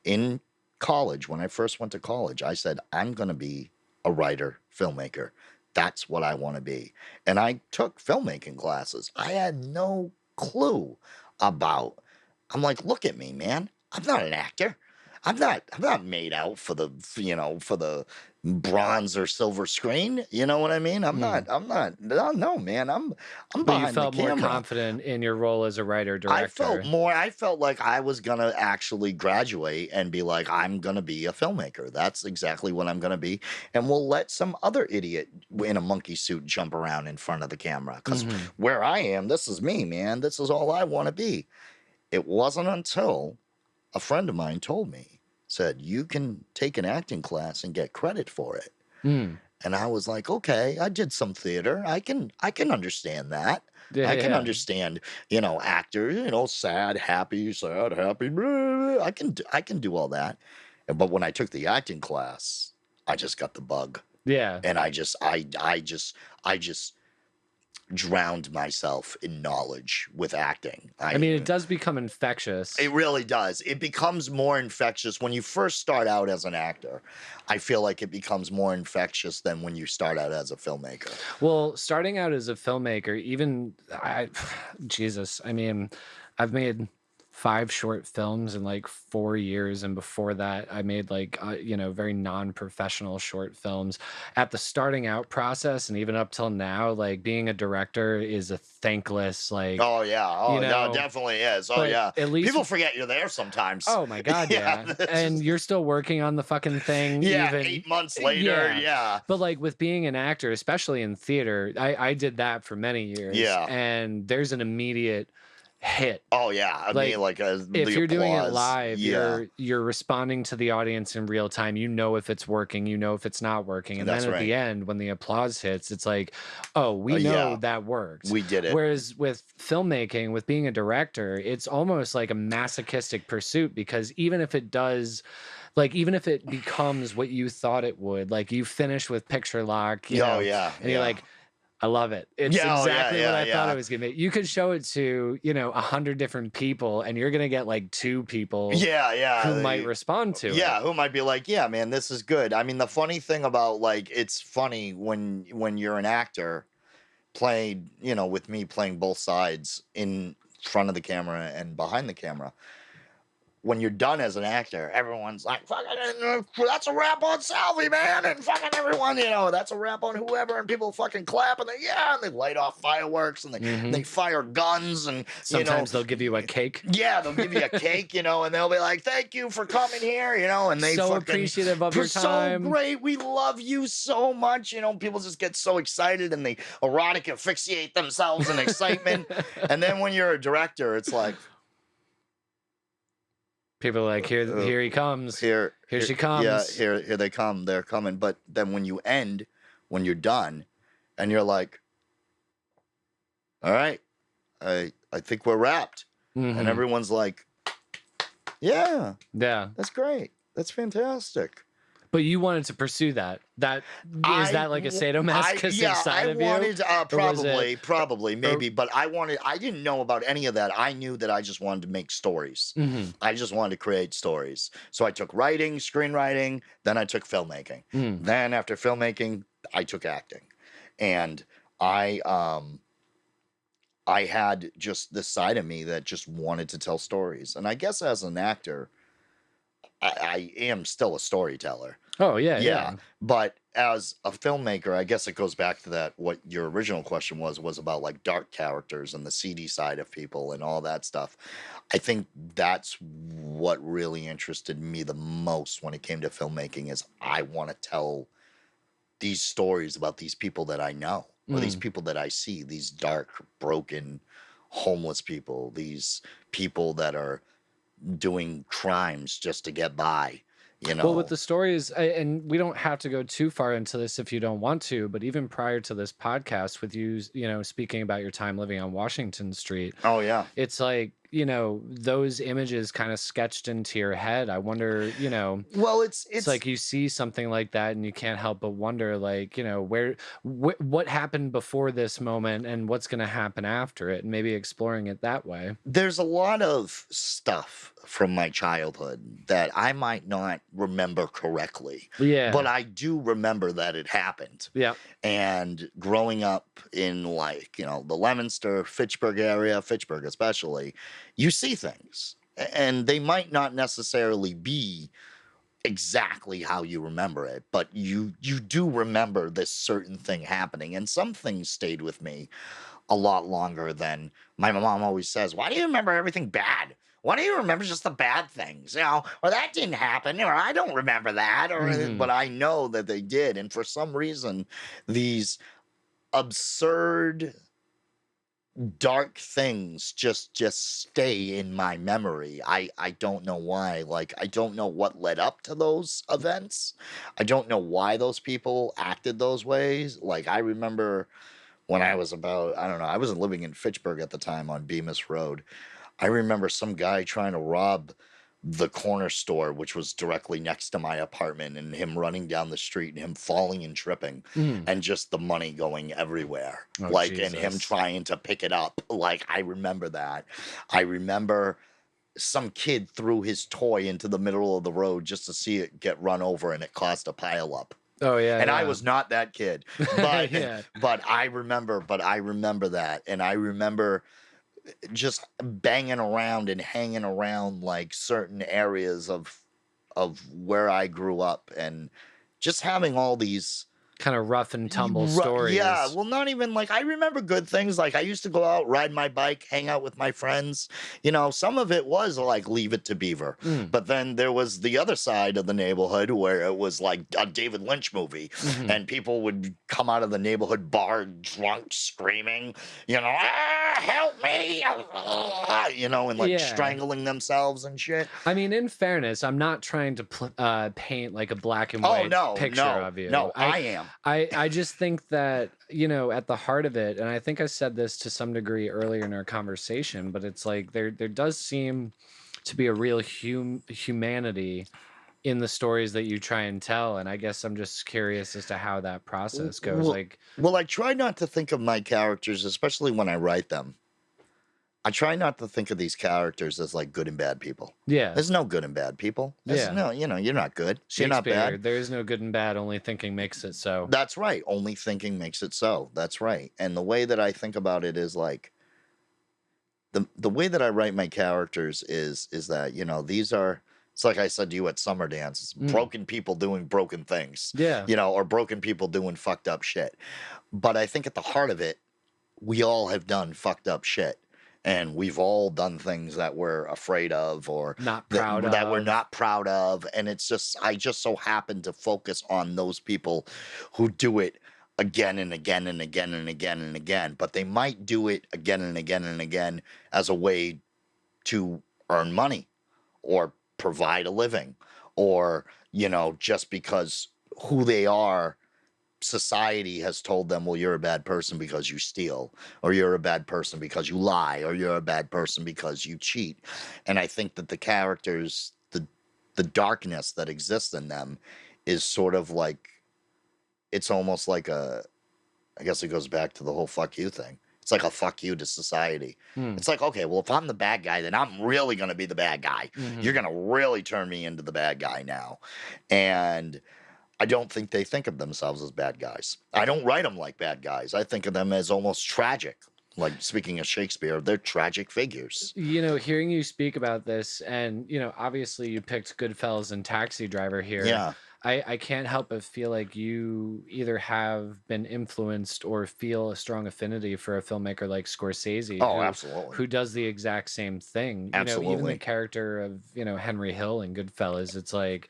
in college. When I first went to college, I said, I'm going to be a writer, filmmaker. That's what I want to be. And I took filmmaking classes. I had no clue about, I'm like, look at me, man. I'm not an actor. I'm not made out for the, for the bronze or silver screen. You know what I mean? I'm not, no, man. I'm But behind you felt the camera. more confident in your role as a writer, director. I felt like I was going to actually graduate and be like, I'm going to be a filmmaker. That's exactly what I'm going to be. And we'll let some other idiot in a monkey suit jump around in front of the camera. Because where I am, this is me, man. This is all I want to be. It wasn't until a friend of mine told me, said, you can take an acting class and get credit for it. And I was like, okay, I did some theater. I can understand that. I can understand, actors, sad, happy. Blah. I can do all that. But when I took the acting class, I just got the bug. Yeah. And I just drowned myself in knowledge with acting. I mean, it does become infectious. It really does. It becomes more infectious when you first start out as an actor. I feel like it becomes more infectious than when you start out as a filmmaker. Well, starting out as a filmmaker, Jesus, I mean, I've made 5 short films in like 4 years, and before that I made like very non-professional short films. At the starting out process and even up till now, like being a director is a thankless yeah, it definitely is. At least people forget you're there sometimes. Oh my god, yeah. And you're still working on the fucking thing. Yeah, 8 months later. Yeah. But like with being an actor, especially in theater, I did that for many years. Yeah. And there's an immediate hit. Oh yeah, I mean, if you're doing it live, yeah. you're responding to the audience in real time. You know if it's working, you know if it's not working, and then at the end, when the applause hits, it's like, oh, we know that worked. We did it. Whereas with filmmaking, with being a director, it's almost like a masochistic pursuit, because even if it does. Like, even if it becomes what you thought it would, like you finish with picture lock, and you're like, I love it. It's exactly what I thought it was going to be. You could show it to, 100 different people, and you're going to get like 2 people who might respond to it. Yeah, who might be like, yeah, man, this is good. I mean, the funny thing about, like, it's funny when you're an actor playing, with me playing both sides in front of the camera and behind the camera. When you're done as an actor, everyone's like, fucking, that's a rap on Salvi, man. And fucking everyone, that's a rap on whoever. And people fucking clap and they light off fireworks and they fire guns. And sometimes they'll give you a cake. Yeah, they'll give you a cake, and they'll be like, thank you for coming here, and they so appreciative of your time. So great. We love you so much. People just get so excited and they erotic asphyxiate themselves in excitement. And then when you're a director, it's like, people are like, here he comes. Here she comes. Yeah, here they come. They're coming. But then when you're done, and you're like, all right, I think we're wrapped. And everyone's like, yeah, that's great. That's fantastic. But you wanted to pursue that. Is that like a sadomasochistic side of you? I wanted, probably, maybe. But I didn't know about any of that. I knew that I just wanted to make stories. I just wanted to create stories. So I took writing, screenwriting, then I took filmmaking. Then after filmmaking, I took acting. And I had just this side of me that just wanted to tell stories. And I guess as an actor, I am still a storyteller. Oh, yeah. But as a filmmaker, I guess it goes back to that, what your original question was about like dark characters and the seedy side of people and all that stuff. I think that's what really interested me the most when it came to filmmaking is I want to tell these stories about these people that I know. or these people that I see, these dark, broken, homeless people, these people that are doing crimes just to get by, you know. Well, with the stories, and we don't have to go too far into this if you don't want to, but even prior to this podcast, with you, speaking about your time living on Washington Street. Oh yeah. It's like, those images kind of sketched into your head. I wonder, Well, it's like you see something like that and you can't help but wonder, like, what happened before this moment and what's going to happen after it, and maybe exploring it that way. There's a lot of stuff from my childhood that I might not remember correctly. Yeah. But I do remember that it happened. Yeah. And growing up in, like, the Leominster, Fitchburg area, Fitchburg especially, you see things. And they might not necessarily be exactly how you remember it, but you do remember this certain thing happening. And some things stayed with me a lot longer than my mom always says. Why do you remember everything bad? Why do you remember just the bad things? Or that didn't happen, or I don't remember that, but I know that they did. And for some reason, these absurd, dark things just stay in my memory. I don't know why. Like, I don't know what led up to those events. I don't know why those people acted those ways. Like, I remember when I was about, I don't know, I wasn't living in Fitchburg at the time on Bemis Road. I remember some guy trying to rob the corner store, which was directly next to my apartment, and him running down the street and him falling and tripping and just the money going everywhere. And him trying to pick it up. Like, I remember that. I remember some kid threw his toy into the middle of the road just to see it get run over, and it caused a pile up. Oh yeah. And I was not that kid. But yeah. but I remember that. And I remember just banging around and hanging around, like, certain areas of where I grew up, and just having all these kind of rough and tumble stories. Yeah, well, not even, like, I remember good things. Like, I used to go out, ride my bike, hang out with my friends. Some of it was like Leave It to Beaver. But then there was the other side of the neighborhood where it was like a David Lynch movie, and people would come out of the neighborhood bar drunk, screaming, help me, and like strangling themselves and shit. I mean, in fairness, I'm not trying to paint like a black and white picture of you. No, I am. I just think that, at the heart of it, and I think I said this to some degree earlier in our conversation, but it's like there does seem to be a real humanity in the stories that you try and tell. And I guess I'm just curious as to how that process goes. Well, I try not to think of my characters, especially when I write them. I try not to think of these characters as like good and bad people. Yeah. There's no good and bad people. No, you're not good. You're not bad. There is no good and bad. Only thinking makes it so. That's right. Only thinking makes it so. That's right. And the way that I think about it is like, the way that I write my characters is that, these are, it's like I said to you at Summer Dance, it's broken people doing broken things. Yeah. Or broken people doing fucked up shit. But I think at the heart of it, we all have done fucked up shit. And we've all done things that we're afraid of, or not proud of. That we're not proud of. And it's just, I just so happen to focus on those people who do it again and again and again and again and again. But they might do it again and again and again as a way to earn money or provide a living, or, just because who they are, society has told them, well, you're a bad person because you steal, or you're a bad person because you lie, or you're a bad person because you cheat. And I think that the characters, the darkness that exists in them is sort of like, it's almost like I guess it goes back to the whole fuck you thing. It's like a fuck you to society. It's like, okay, well, if I'm the bad guy, then I'm really going to be the bad guy. You're going to really turn me into the bad guy now. And I don't think they think of themselves as bad guys. I don't write them like bad guys. I think of them as almost tragic. Like, speaking of Shakespeare, they're tragic figures. Hearing you speak about this, and, obviously you picked Goodfellas and Taxi Driver here. Yeah. I can't help but feel like you either have been influenced or feel a strong affinity for a filmmaker like Scorsese. Absolutely. Who does the exact same thing. Absolutely. Even the character of, Henry Hill in Goodfellas, it's like,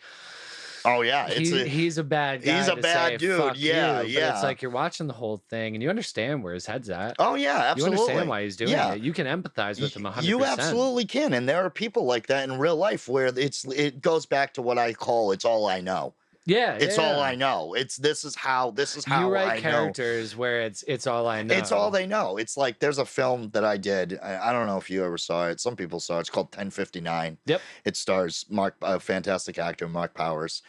Oh yeah, he's a bad guy. He's a to bad say, dude. Fuck Yeah, you. But it's yeah. like you're watching the whole thing and you understand where his head's at. Oh yeah, absolutely. You understand why he's doing Yeah. it. You can empathize with him 100%. You absolutely can, and there are people like that in real life where it goes back to what I call it's all I know. Yeah, It's all I know. This is how you write I characters where it's all I know. It's all they know. It's like there's a film that I did. I don't know if you ever saw it. Some people saw it. It's called 1059. Yep. It stars a fantastic actor, Mark Powers.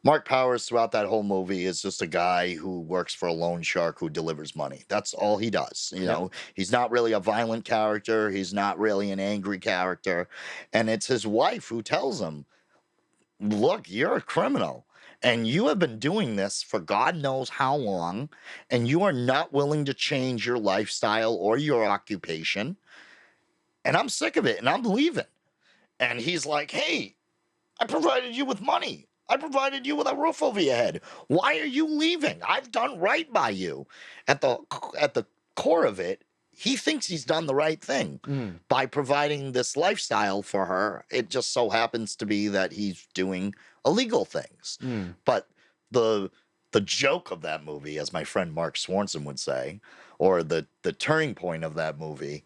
Mark Powers throughout that whole movie is just a guy who works for a loan shark who delivers money. That's all he does. You know, he's not really a violent character. He's not really an angry character. And it's his wife who tells him, look, you're a criminal. And you have been doing this for God knows how long, and you are not willing to change your lifestyle or your occupation. And I'm sick of it, and I'm leaving. And he's like, hey, I provided you with money. I provided you with a roof over your head. Why are you leaving? I've done right by you. At the core of it, he thinks he's done the right thing by providing this lifestyle for her. It just so happens to be that he's doing illegal things. But the joke of that movie, as my friend Mark Swanson would say, or the turning point of that movie,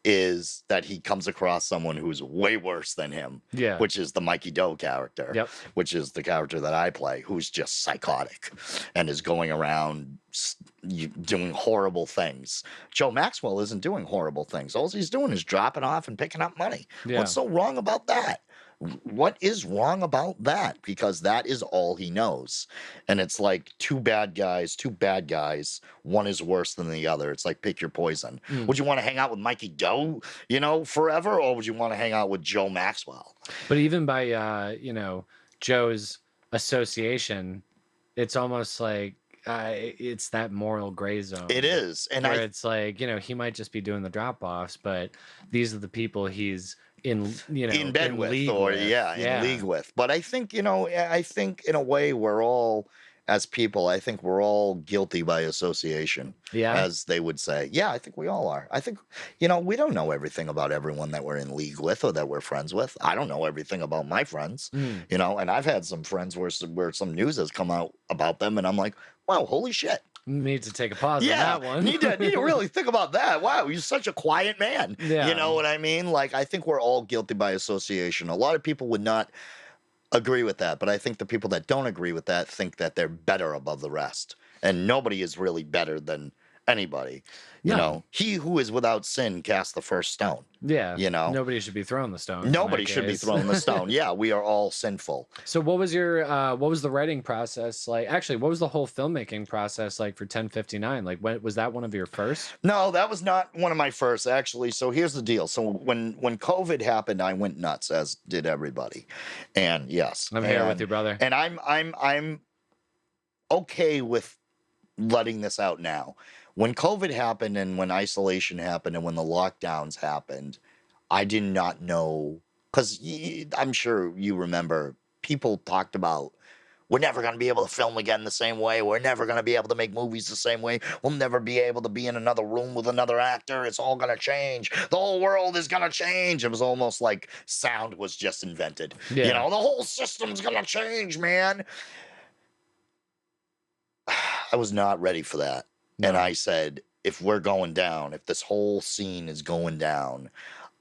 is that he comes across someone who's way worse than him, which is the Mikey Doe character, which is the character that I play, who's just psychotic and is going around doing horrible things. Joe Maxwell isn't doing horrible things. All he's doing is dropping off and picking up money. What's so wrong about that? What is wrong about that? Because that is all he knows. And it's like two bad guys. One is worse than the other. It's like pick your poison. Would you want to hang out with Mikey Doe, forever? Or would you want to hang out with Joe Maxwell? But even by, Joe's association, it's almost like it's that moral gray zone. It is. And where it's like, he might just be doing the drop-offs, but these are the people he's in bed with, in league with. But I think, in a way we're all, as people, I think we're all guilty by association, as they would say. Yeah, I think we all are. I think, we don't know everything about everyone that we're in league with or that we're friends with. I don't know everything about my friends, and I've had some friends where some news has come out about them, and I'm like, wow, holy shit. Need to take a pause on that one. need to really think about that. Wow, you're such a quiet man. Yeah. You know what I mean? Like, I think we're all guilty by association. A lot of people would not agree with that, but I think the people that don't agree with that think that they're better above the rest. And nobody is really better than anybody. He who is without sin cast the first stone. Yeah. Nobody should be throwing the stone. Nobody should be throwing the stone. Yeah, we are all sinful. So what was the writing process like? Actually, what was the whole filmmaking process like for 1059? Like, was that one of your first? No, that was not one of my first, actually. So here's the deal. So when COVID happened, I went nuts, as did everybody. And yes. I'm here with you, brother. And I'm okay with letting this out now. When COVID happened and when isolation happened and when the lockdowns happened, I did not know, because I'm sure you remember, people talked about, we're never going to be able to film again the same way. We're never going to be able to make movies the same way. We'll never be able to be in another room with another actor. It's all going to change. The whole world is going to change. It was almost like sound was just invented. The whole system's going to change, man. I was not ready for that. No. And I said, if we're going down, if this whole scene is going down,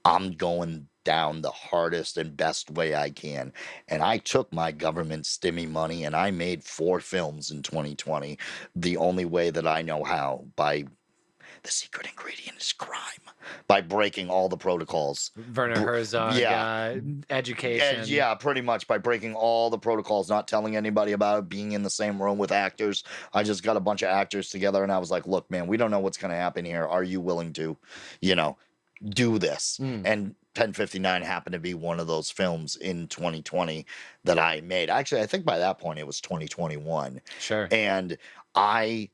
I'm going down the hardest and best way I can. And I took my government stimmy money and I made 4 films in 2020 the only way that I know how, by the secret ingredient is crime, by breaking all the protocols. Werner Herzog, education. Pretty much by breaking all the protocols, not telling anybody about it, being in the same room with actors. I just got a bunch of actors together and I was like, look, man, we don't know what's going to happen here. Are you willing to, do this? And 1059 happened to be one of those films in 2020 that I made. Actually, I think by that point it was 2021. Sure. And I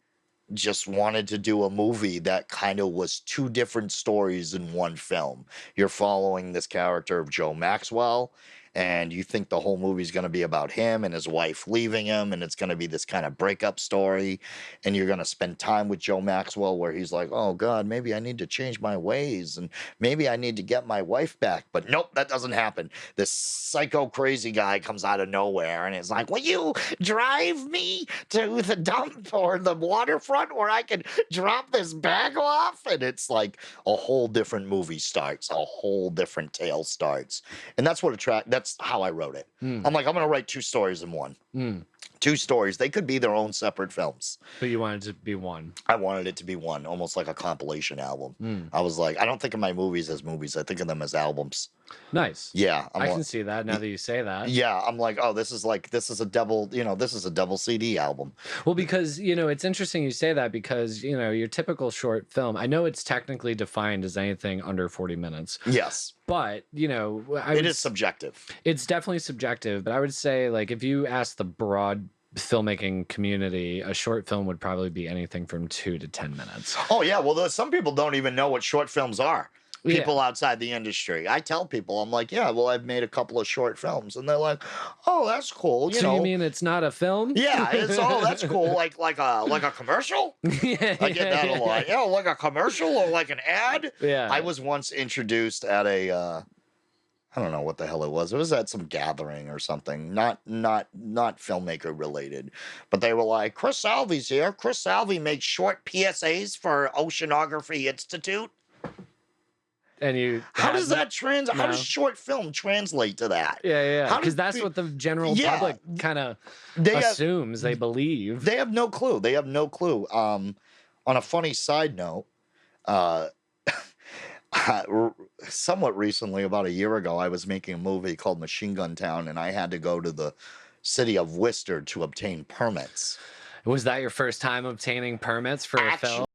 just wanted to do a movie that kind of was 2 different stories in one film. You're following this character of Joe Maxwell, and you think the whole movie's going to be about him and his wife leaving him, and it's going to be this kind of breakup story, and you're going to spend time with Joe Maxwell where he's like, oh God, maybe I need to change my ways, and maybe I need to get my wife back. But nope, that doesn't happen. This psycho crazy guy comes out of nowhere and is like, will you drive me to the dump or the waterfront where I can drop this bag off? And it's like a whole different movie starts, a whole different tale starts. And that's what that's how I wrote it. I'm like, I'm going to write 2 stories in one. 2 stories. They could be their own separate films. But you wanted it to be one. I wanted it to be one, almost like a compilation album. I was like, I don't think of my movies as movies. I think of them as albums. Nice. Yeah. I can see that now that you say that. Yeah. I'm like, oh, this is a double CD album. Well, because, it's interesting you say that because, your typical short film, I know it's technically defined as anything under 40 minutes. Yes. But, it is subjective. It's definitely subjective. But I would say, like, if you ask the broad filmmaking community, a short film would probably be anything from 2 to 10 minutes. Oh, yeah. Well, some people don't even know what short films are. People outside the industry. I tell people, I'm like, yeah, well, I've made a couple of short films. And they're like, oh, that's cool. You mean it's not a film? Yeah, that's cool. Like a commercial? Yeah, I get that a lot. Yeah, like a commercial or like an ad? Yeah. I was once introduced at a I don't know what the hell it was. It was at some gathering or something, not filmmaker related. But they were like, Kris Salvi's here. Kris Salvi makes short PSAs for Oceanography Institute. And how does short film translate to that? Yeah. Because that's what the general public kind of assumes, they believe. They have no clue. On a funny side note, somewhat recently, about a year ago, I was making a movie called Machine Gun Town, and I had to go to the city of Worcester to obtain permits. Was that your first time obtaining permits for a film?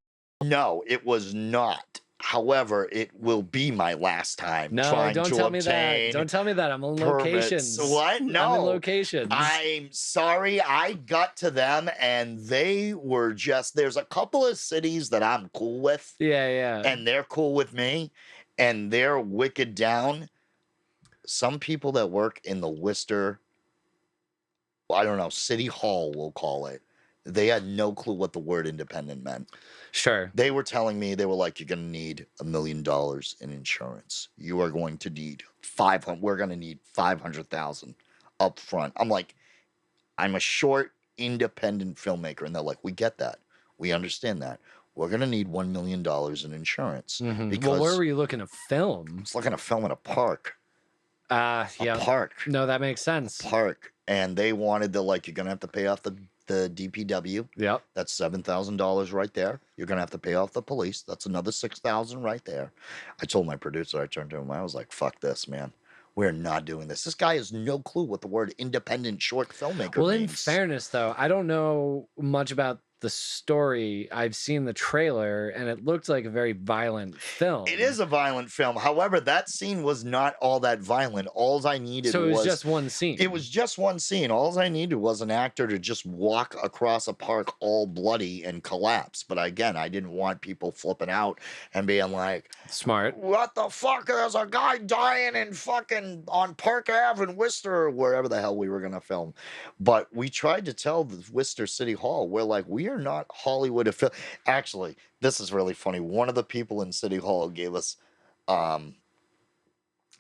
No, it was not. However, it will be my last time trying to obtain. No, don't tell me that. Don't tell me that. I'm on locations. What? No. I'm in locations. I'm sorry. I got to them and they were there's a couple of cities that I'm cool with. Yeah. And they're cool with me. And they're wicked down. Some people that work in the Worcester, I don't know, City Hall, we'll call it. They had no clue what the word independent meant. Sure. They were telling me, they were like, you're going to need $1 million in insurance. You are going to need we're going to need 500,000 up front. I'm like, I'm a short independent filmmaker. And they're like, we get that. We understand that. We're going to need $1 million in insurance. Because well, where were you looking to film? It's looking to film in a park. Yeah. A park. No, that makes sense. Park. And they wanted you're going to have to pay off the DPW. Yep. That's $7,000 right there. You're going to have to pay off the police. That's another $6,000 right there. I told my producer, I turned to him, I was like, fuck this, man. We're not doing this. This guy has no clue what the word independent short filmmaker means. In fairness, though, I don't know much about the story. I've seen the trailer and it looked like a very violent film. It is a violent film. However, that scene was not all that violent. All I needed So it was just one scene. It was just one scene. All I needed was an actor to just walk across a park all bloody and collapse. But again, I didn't want people flipping out and being like, smart. What the fuck? There's a guy dying in fucking on Park Ave in Worcester or wherever the hell we were going to film. But we tried to tell the Worcester City Hall, we're like, we are not Hollywood. Actually, this is really funny. One of the people in City Hall gave us,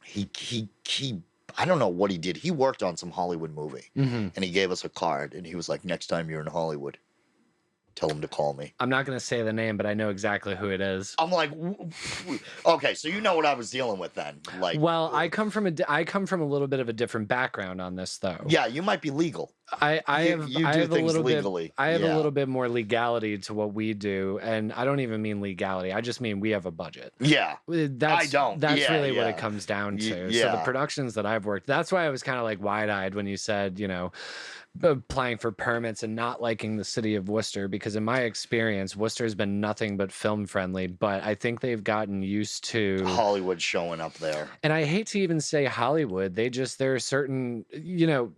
he I don't know what he did. He worked on some Hollywood movie, and he gave us a card, and he was like, next time you're in Hollywood, tell him to call me. I'm not going to say the name, but I know exactly who it is. I'm like, okay, so you know what I was dealing with then. Like, well, I come from a little bit of a different background on this, though. Yeah, you might be legal. I have a little bit more legality to what we do, and I don't even mean legality. I just mean we have a budget. Yeah, that's what it comes down to. So the productions that I've worked, that's why I was kind of like wide-eyed when you said, applying for permits and not liking the city of Worcester, because in my experience, Worcester has been nothing but film friendly, but I think they've gotten used to Hollywood showing up there. And I hate to even say Hollywood. There are certain,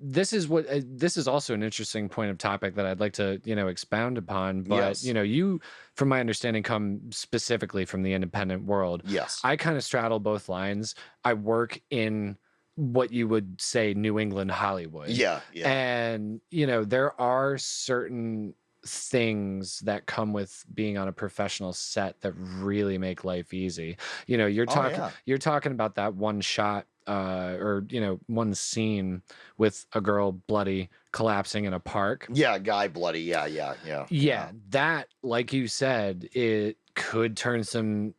this is also an interesting point of topic that I'd like to, expound upon. But, yes. You, from my understanding, come specifically from the independent world. Yes. I kind of straddle both lines. I work in what you would say New England Hollywood. Yeah, yeah. And, you know, there are certain things that come with being on a professional set that really make life easy. You know, you're talking about that one shot or, you know, one scene with a girl bloody collapsing in a park. Yeah, guy bloody. Yeah. That, like you said, it could turn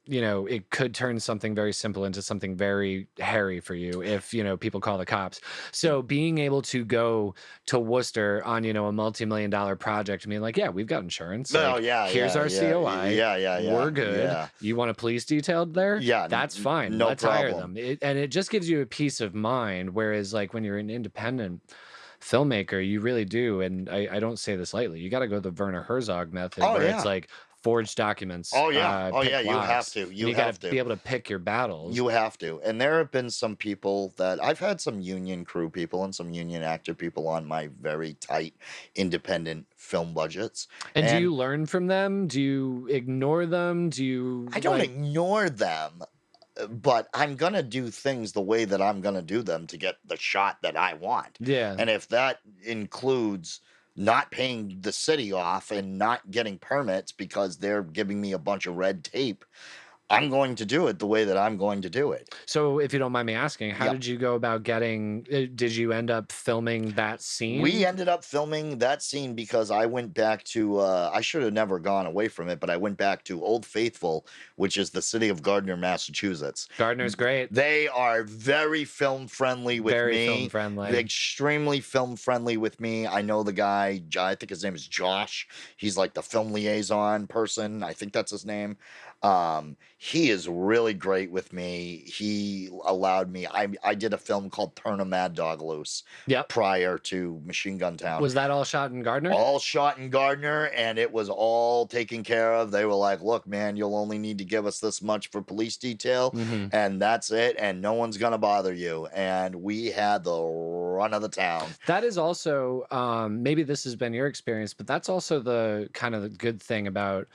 it could turn something very simple into something very hairy for you if, you know, people call the cops. So being able to go to Worcester on, you know, a multi-million-dollar project and being like, yeah, we've got insurance. Like, here's our COI. We're good. Yeah. You want a police detailed there? Yeah. That's fine. No Let's problem. hire them. And it just gives you a peace of mind. Whereas like when you're an independent filmmaker, you really do, and I don't say this lightly, you got to go the Werner Herzog method, where it's like forged documents. You have to. You got to be able to pick your battles. You have to. And there have been some people that I've had some union crew people and some union actor people on my very tight independent film budgets. And do you learn from them? Do you ignore them? I don't ignore them. But I'm going to do things the way that I'm going to do them to get the shot that I want. Yeah. And if that includes not paying the city off and not getting permits because they're giving me a bunch of red tape, I'm going to do it the way that I'm going to do it. So if you don't mind me asking, how did you go about did you end up filming that scene? We ended up filming that scene because I went back to, I should have never gone away from it, but I went back to Old Faithful, which is the city of Gardner, Massachusetts. Gardner's great. They are very film friendly with me. Very film friendly. Extremely film friendly with me. I know the guy, I think his name is Josh. He's like the film liaison person. I think that's his name. He is really great with me. He allowed me, I did a film called Turn a Mad Dog Loose prior to Machine Gun Town. Was that all shot in Gardner? All shot in Gardner, and it was all taken care of. They were like, look, man, you'll only need to give us this much for police detail, and that's it, and no one's going to bother you. And we had the run of the town. That is also, maybe this has been your experience, but that's also the kind of the good thing about,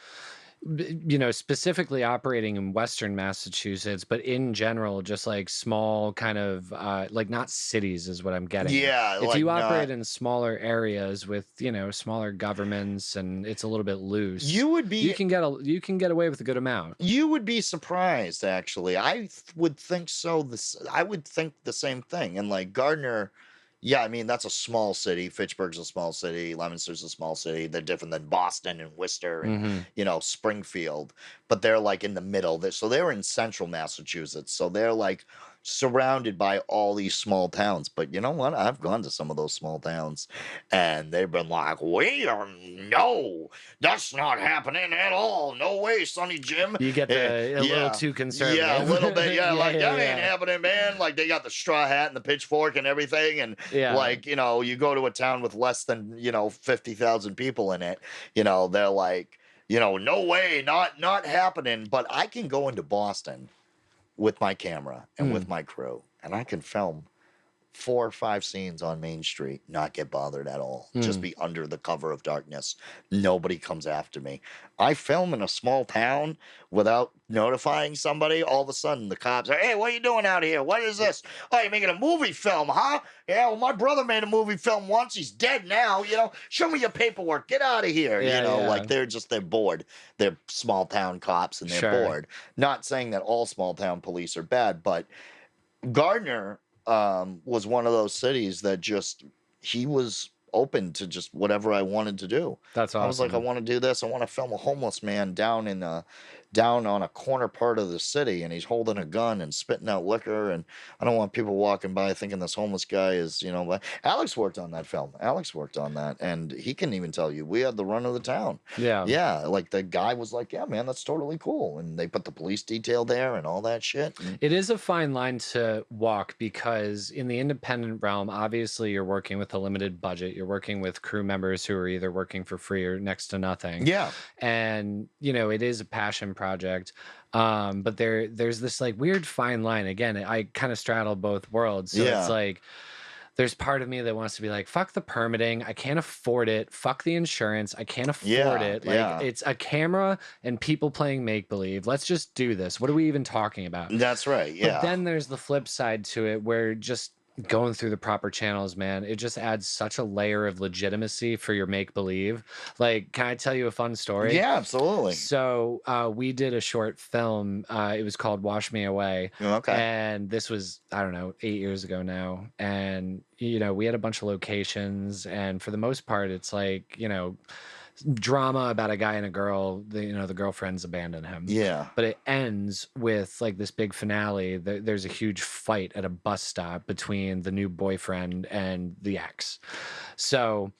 you know, specifically operating in Western Massachusetts, but in general, just like small kind of, like not cities is what I'm getting. Yeah. If you operate in smaller areas with, you know, smaller governments and it's a little bit loose, you can get away with a good amount. You would be surprised, actually. I would think so. I would think the same thing. And like Gardner, yeah, I mean, that's a small city. Fitchburg's a small city. Leominster's a small city. They're different than Boston and Worcester and, you know, Springfield. But they're like in the middle. So they're in central Massachusetts. So they're like surrounded by all these small towns. But you know what? I've gone to some of those small towns. And they've been like, no, that's not happening at all. No way, Sonny Jim. You get a little too conservative. Yeah, a little bit. Yeah, that ain't happening, man. Like they got the straw hat and the pitchfork and everything. And like, you know, you go to a town with less than, you know, 50,000 people in it, you know, they're like, you know, no way, not happening. But I can go into Boston with my camera and with my crew, and I can film 4 or 5 scenes on Main Street, not get bothered at all. Just be under the cover of darkness. Nobody comes after me. I film in a small town without notifying somebody. All of a sudden, the cops are, hey, what are you doing out here? What is this? Oh, you're making a movie film, huh? Yeah, well, my brother made a movie film once. He's dead now. You know, show me your paperwork. Get out of here. Like they're bored. They're small town cops and they're bored. Not saying that all small town police are bad, but Gardner was one of those cities that he was open to just whatever I wanted to do. That's awesome. I was like, I want to do this. I want to film a homeless man down on a corner part of the city, and he's holding a gun and spitting out liquor, and I don't want people walking by thinking this homeless guy is, you know. Alex worked on that film. And he can even tell you we had the run of the town. Yeah, like the guy was like, yeah, man, that's totally cool, and they put the police detail there and all that shit. It is a fine line to walk, because in the independent realm, obviously you're working with a limited budget. You're working with crew members who are either working for free or next to nothing. Yeah. And, you know, it is a passion project. But there's this like weird fine line. Again, I kind of straddle both worlds. So it's like there's part of me that wants to be like, fuck the permitting. I can't afford it. Fuck the insurance. I can't afford it. Like, it's a camera and people playing make-believe. Let's just do this. What are we even talking about? That's right. Yeah. But then there's the flip side to it where just going through the proper channels, man, it just adds such a layer of legitimacy for your make-believe. Like, can I tell you a fun story? Yeah, absolutely. So we did a short film. It was called Wash Me Away. Okay. And this was, I don't know, 8 years ago now. And, you know, we had a bunch of locations. And for the most part, it's like, you know, drama about a guy and a girl. The girlfriends abandon him. Yeah. But it ends with like this big finale. There's a huge fight at a bus stop between the new boyfriend and the ex. So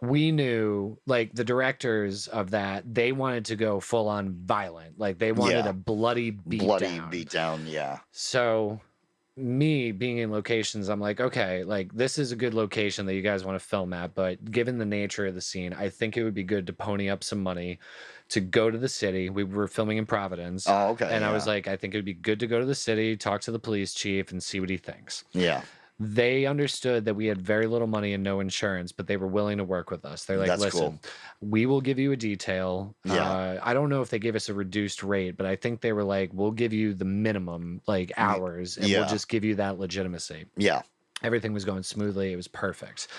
we knew, like, the directors of that, they wanted to go full on violent. Like, they wanted a bloody beatdown. Yeah. So me being in locations, I'm like, okay, like, this is a good location that you guys want to film at, but given the nature of the scene, I think it would be good to pony up some money to go to the city. We were filming in Providence. Oh, okay. And I was like, I think it would be good to go to the city, talk to the police chief, and see what he thinks. Yeah. They understood that we had very little money and no insurance, but they were willing to work with us. They're like, That's listen, cool. We will give you a detail. Yeah. I don't know if they gave us a reduced rate, but I think they were like, we'll give you the minimum, like, hours, and we'll just give you that legitimacy. Yeah. Everything was going smoothly. It was perfect.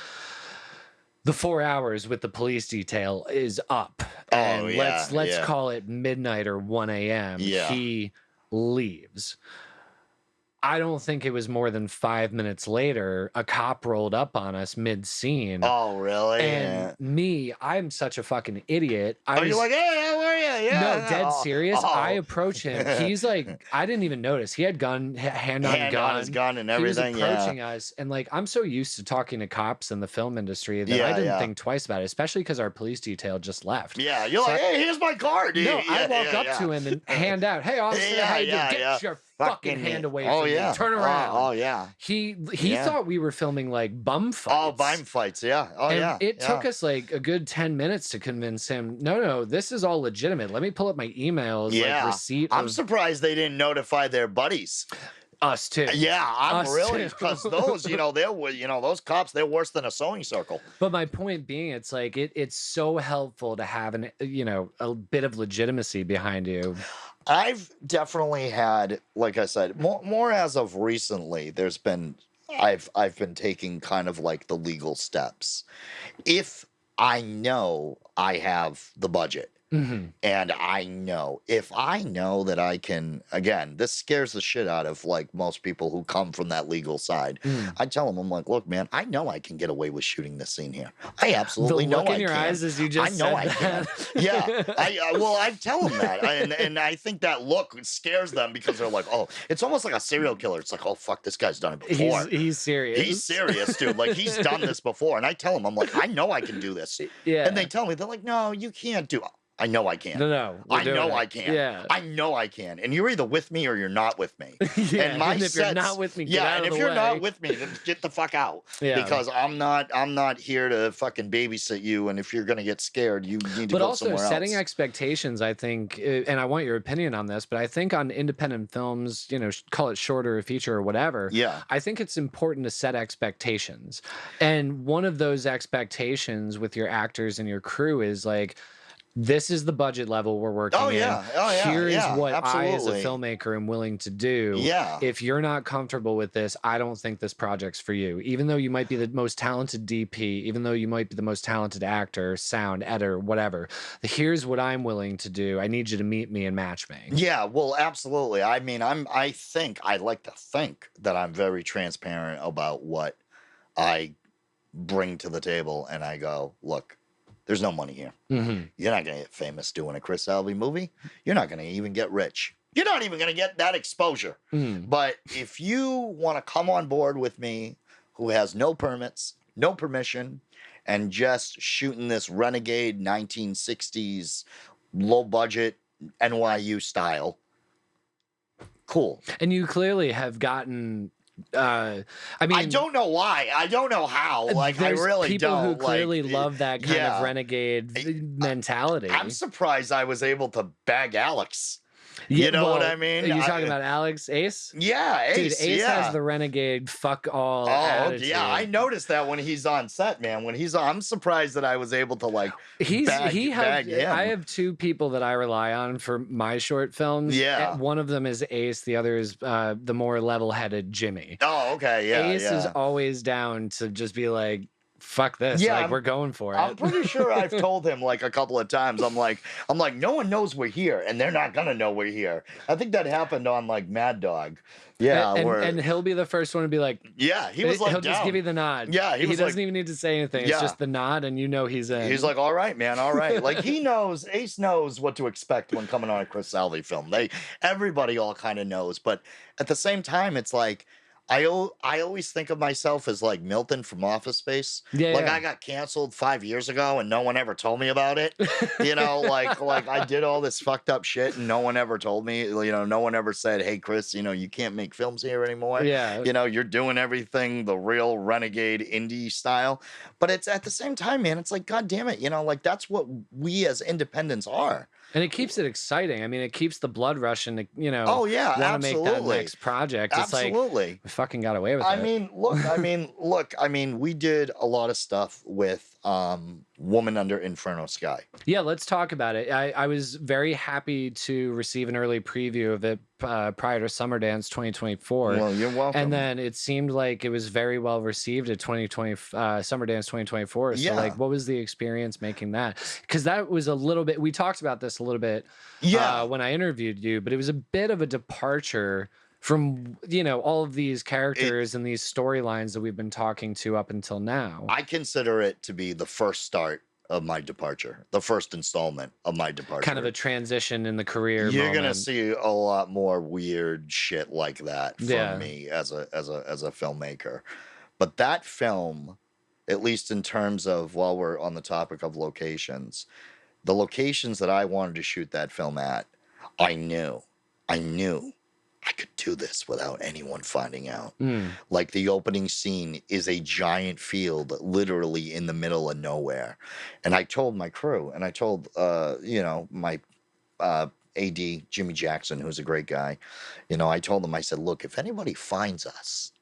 The 4 hours with the police detail is up. And let's call it midnight or 1 a.m. Yeah. He leaves. I don't think it was more than 5 minutes later, a cop rolled up on us mid-scene. Oh, really? And me, I'm such a fucking idiot. You're like, hey, how are you? Yeah. No, dead serious. I approach him. He's like, I didn't even notice. He had hand on his gun and everything. He was approaching us. And like, I'm so used to talking to cops in the film industry that I didn't think twice about it, especially because our police detail just left. Yeah, you're like, hey, here's my card. No, I walk up to him and hand out, hey, officer, how you doing? Get your fucking hand away from me. Turn around. Oh, yeah. He thought we were filming like bum fights. Oh, bum fights, yeah. Oh, and yeah. It took us like a good 10 minutes to convince him, no, this is all legitimate. Let me pull up my emails, like receipt. I'm surprised they didn't notify their buddies. Us too. Yeah, I'm really, because those, those cops, they're worse than a sewing circle. But my point being, it's like, it's so helpful to have a bit of legitimacy behind you. I've definitely had, like I said, more as of recently, I've been taking kind of like the legal steps. If I know I have the budget, and if I know that I can, again, this scares the shit out of like most people who come from that legal side. I tell them, I'm like, look, man, I know I can get away with shooting this scene here. I absolutely know I can. The look in your eyes as you just said I can. Yeah. I tell them that. And I think that look scares them because they're like, oh, it's almost like a serial killer. It's like, oh, fuck, this guy's done it before. He's serious. He's serious, dude. Like, he's done this before. And I tell them, I'm like, I know I can do this. Yeah. And they tell me, they're like, no, you can't do it. I know I can. No. I know I can. Yeah. I know I can. And you're either with me or you're not with me. And if you're not with me, get out of the way. And if you're not with me, then get the fuck out. Yeah. Because I'm not here to fucking babysit you. And if you're gonna get scared, you need to go somewhere else. But also setting expectations, I think, and I want your opinion on this, but I think on independent films, call it shorter or feature or whatever. Yeah. I think it's important to set expectations. And one of those expectations with your actors and your crew is like, this is the budget level we're working in. Here is what I, as a filmmaker, am willing to do. Yeah. If you're not comfortable with this, I don't think this project's for you. Even though you might be the most talented DP, even though you might be the most talented actor, sound, editor, whatever. Here's what I'm willing to do. I need you to meet me and match me. Yeah, well, absolutely. I mean, I like to think that I'm very transparent about what I bring to the table, and I go, look, there's no money here. You're not going to get famous doing a Kris Salvi movie. You're not going to even get rich. You're not even going to get that exposure. But if you want to come on board with me, who has no permits, no permission, and just shooting this renegade 1960s low budget NYU style, cool. And you clearly have gotten... I don't know why. I don't know how. Like, I really people don't. Who clearly love that kind of renegade mentality. I'm surprised I was able to bag Alex. Yeah, You know what I mean? Are you talking about Alex Ace? Yeah, Ace. Dude, Ace has the renegade fuck all attitude. Yeah, I noticed that when he's on set, man. When he's on, I'm surprised that I was able to like bag him. I have two people that I rely on for my short films. Yeah. One of them is Ace, the other is the more level-headed Jimmy. Oh, okay, yeah. Ace is always down to just be like, fuck this. Yeah, like we're going for it. I'm pretty sure I've told him like a couple of times. I'm like, no one knows we're here, and they're not gonna know we're here. I think that happened on like Mad Dog. Yeah, and he'll be the first one to be like, yeah, he was like, he'll just give you the nod. Yeah, he doesn't even need to say anything. It's just the nod, and you know he's in. He's like, all right, man, all right. Like he knows, Ace knows what to expect when coming on a Kris Salvi film. Everybody all kind of knows, but at the same time, it's like. I always think of myself as like Milton from Office Space. Yeah, I got canceled 5 years ago and no one ever told me about it. You know, like I did all this fucked up shit and no one ever told me. You know, no one ever said, "Hey, Kris, you know, you can't make films here anymore." Yeah. You know, you're doing everything the real renegade indie style. But it's at the same time, man, it's like, God damn it, you know, like that's what we as independents are. And it keeps it exciting. I mean, it keeps the blood rushing to, you know, want to make that next project. It's like, we fucking got away with it. I mean, we did a lot of stuff with Woman Under Inferno Sky. Yeah, let's talk about it. I was very happy to receive an early preview of it prior to Summer Dance 2024. Well, you're welcome. And then it seemed like it was very well received at Summer Dance 2024. So like, what was the experience making that? Because that was a little bit, we talked about this a little bit when I interviewed you, but it was a bit of a departure from, you know, all of these characters and these storylines that we've been talking to up until now. I consider it to be the first start of my departure, the first installment of my departure. Kind of a transition in the career. You're gonna see a lot more weird shit like that from me as a filmmaker. But that film, at least in terms of, while we're on the topic of locations, the locations that I wanted to shoot that film at, I knew I could do this without anyone finding out. Like the opening scene is a giant field literally in the middle of nowhere. And I told my crew, and I told, you know, my AD, Jimmy Jackson, who's a great guy, you know, I told him, I said, look, if anybody finds us,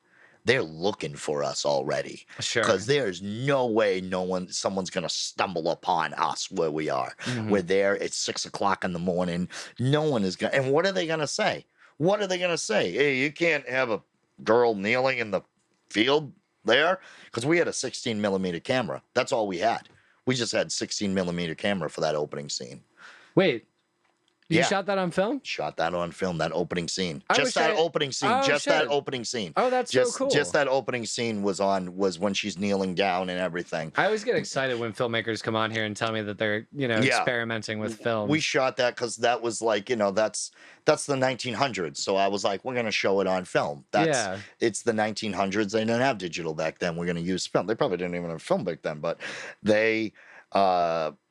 they're looking for us already. Sure. Because there's no way someone's going to stumble upon us where we are. We're there at 6 o'clock in the morning. No one is going to. And what are they going to say? What are they going to say? Hey, you can't have a girl kneeling in the field there? Because we had a 16 millimeter camera. That's all we had. We just had 16 millimeter camera for that opening scene. Wait. You shot that on film? Shot that on film, that opening scene. Opening scene. That opening scene. Oh, that's so cool. Just that opening scene was when she's kneeling down and everything. I always get excited when filmmakers come on here and tell me that they're, you know, experimenting with film. We shot that because that was like, you know, that's the 1900s. So I was like, we're going to show it on film. It's the 1900s. They didn't have digital back then. We're going to use film. They probably didn't even have film back then, but they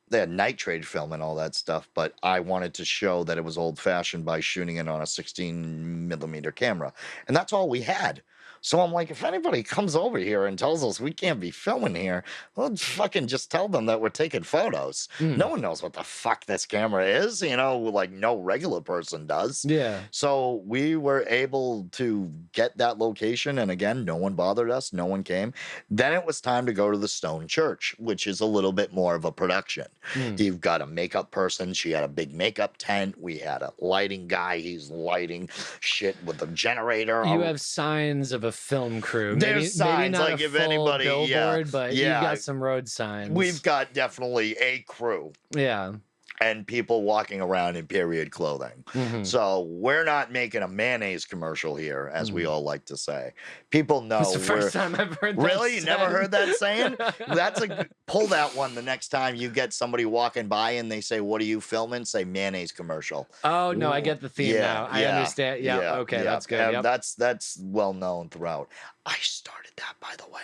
had nitrate film and all that stuff, but I wanted to show that it was old-fashioned by shooting it on a 16 millimeter camera. And that's all we had. So I'm like, if anybody comes over here and tells us we can't be filming here, let's fucking just tell them that we're taking photos. No one knows what the fuck this camera is, you know, like no regular person does. Yeah. So we were able to get that location, and again, no one bothered us, no one came. Then it was time to go to the Stone Church, which is a little bit more of a production. You've got a makeup person, she had a big makeup tent, we had a lighting guy, he's lighting shit with the generator. You have signs of a film crew. There's signs, maybe not like a if full anybody, billboard, but you've got some road signs. We've got definitely a crew. Yeah. And people walking around in period clothing. So we're not making a mayonnaise commercial here, as we all like to say. People know. It's the first time I've heard that. Really? You never heard that saying? Pull that one the next time you get somebody walking by and they say, "What are you filming?" Say mayonnaise commercial. Oh no, I get the theme now. I understand. Yeah. Okay, that's good. Yep. That's well known throughout. I started that, by the way.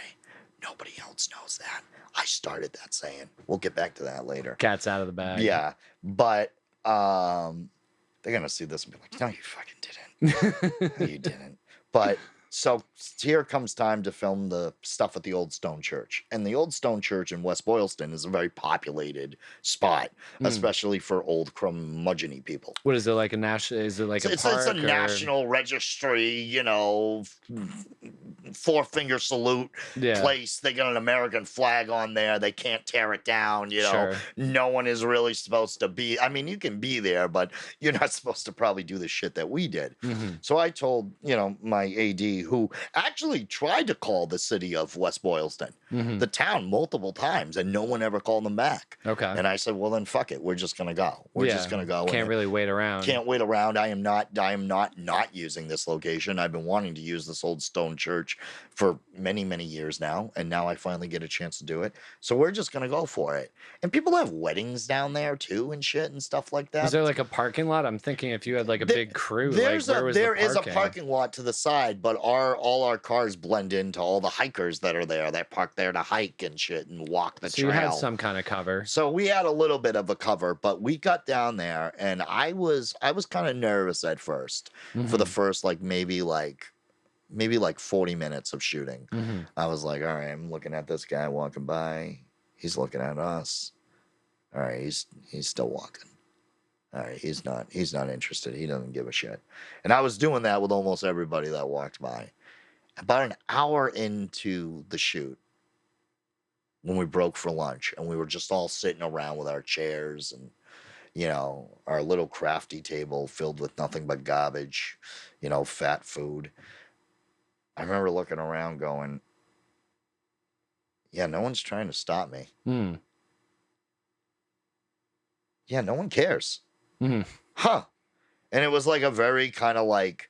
Nobody else knows that. I started that saying. We'll get back to that later. Cat's out of the bag. Yeah, but they're gonna see this and be like, "No, you fucking didn't. No, you didn't." But So here comes time to film the stuff at the Old Stone Church. And the Old Stone Church in West Boylston is a very populated spot, especially for old curmudgeon-y people. What is it, like a national? Is it like a park? It's a national registry, you know, four-finger salute place. They got an American flag on there. They can't tear it down, you know. No one is really supposed to be. I mean, you can be there, but you're not supposed to probably do the shit that we did. So I told, you know, my AD, who actually tried to call the city of West Boylston, the town, multiple times, and no one ever called them back. And I said, well, then fuck it. We're just going to go. We're just going to go. Can't really wait around. Can't wait around. I am not using this location. I've been wanting to use this Old Stone Church for many, many years now, and now I finally get a chance to do it. So we're just going to go for it. And people have weddings down there, too, and shit and stuff like that. Is there like a parking lot? I'm thinking if you had like a big crew, there is a parking lot to the side, but all our cars blend into all the hikers that are there that park there to hike and shit and walk the trail. So you had some kind of cover. So we had a little bit of a cover, but we got down there, and I was kind of nervous at first for the first maybe 40 minutes of shooting. I was like, all right, I'm looking at this guy walking by. He's looking at us. All right, he's still walking. All right, he's not interested. He doesn't give a shit. And I was doing that with almost everybody that walked by. About an hour into the shoot, when we broke for lunch, and we were just all sitting around with our chairs and, you know, our little crafty table filled with nothing but garbage, you know, fat food. I remember looking around going, yeah, no one's trying to stop me. Yeah, no one cares. Huh. And it was like a very kind of like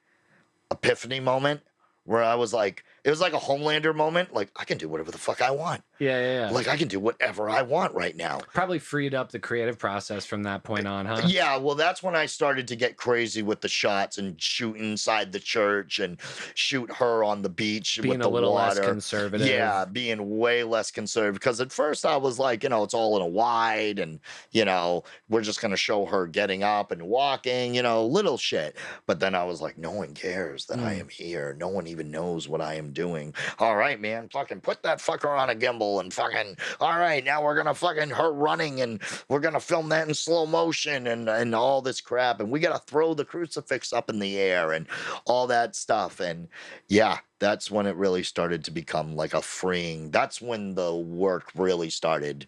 epiphany moment where I was like, it was like a Homelander moment. Like, I can do whatever the fuck I want. Yeah. Like, I can do whatever I want right now. Probably freed up the creative process from that point on, huh? Yeah, well, that's when I started to get crazy with the shots and shoot inside the church and shoot her on the beach being with the a little water. Less conservative. Yeah, being way less conservative. Because at first I was like, you know, it's all in a wide and, you know, we're just going to show her getting up and walking, you know, little shit. But then I was like, no one cares that I am here. No one even knows what I am doing. All right, man, fucking put that fucker on a gimbal and fucking, all right, now we're gonna fucking her running and we're gonna film that in slow motion and all this crap, and we gotta throw the crucifix up in the air and all that stuff. And yeah, that's when it really started to become like a freeing. That's when the work really started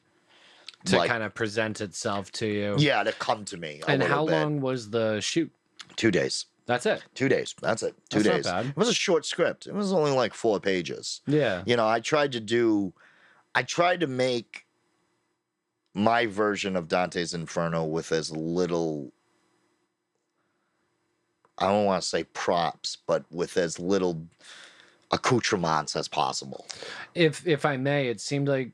to kind of present itself to you. Yeah, to come to me. And how long was the shoot? 2 days. That's it. 2 days. That's it. 2 days. Not bad. It was a short script. It was only like 4 pages. Yeah. You know, I tried to make my version of Dante's Inferno with as little, I don't want to say props, but with as little accoutrements as possible. If I may, it seemed like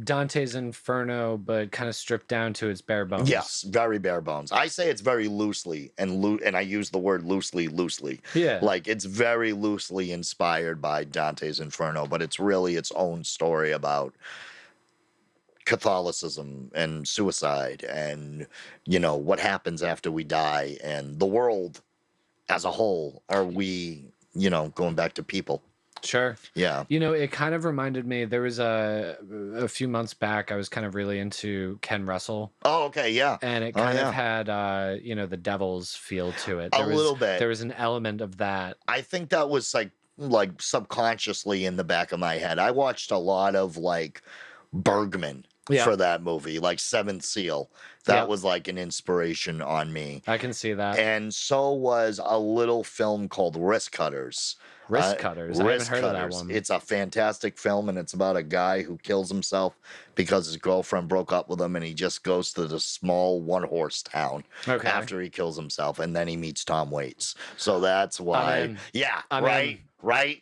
Dante's Inferno, but kind of stripped down to its bare bones. Yes, very bare bones. I say it's very loosely, and I use the word loosely. Yeah. Like, it's very loosely inspired by Dante's Inferno, but it's really its own story about Catholicism and suicide and, you know, what happens after we die and the world as a whole. Are we, you know, going back to people? Sure. Yeah. You know, it kind of reminded me, there was a few months back, I was kind of really into Ken Russell. Oh, okay, yeah. And it kind of had, you know, the Devil's feel to it. A little bit. There was an element of that. I think that was like subconsciously in the back of my head. I watched a lot of like Bergman for that movie, like Seventh Seal. That was like an inspiration on me. I can see that. And so was a little film called Wrist Cutters. Wrist Cutters. I haven't heard of that one. It's a fantastic film, and it's about a guy who kills himself because his girlfriend broke up with him, and he just goes to the small one-horse town after he kills himself, and then he meets Tom Waits. So that's why. Right.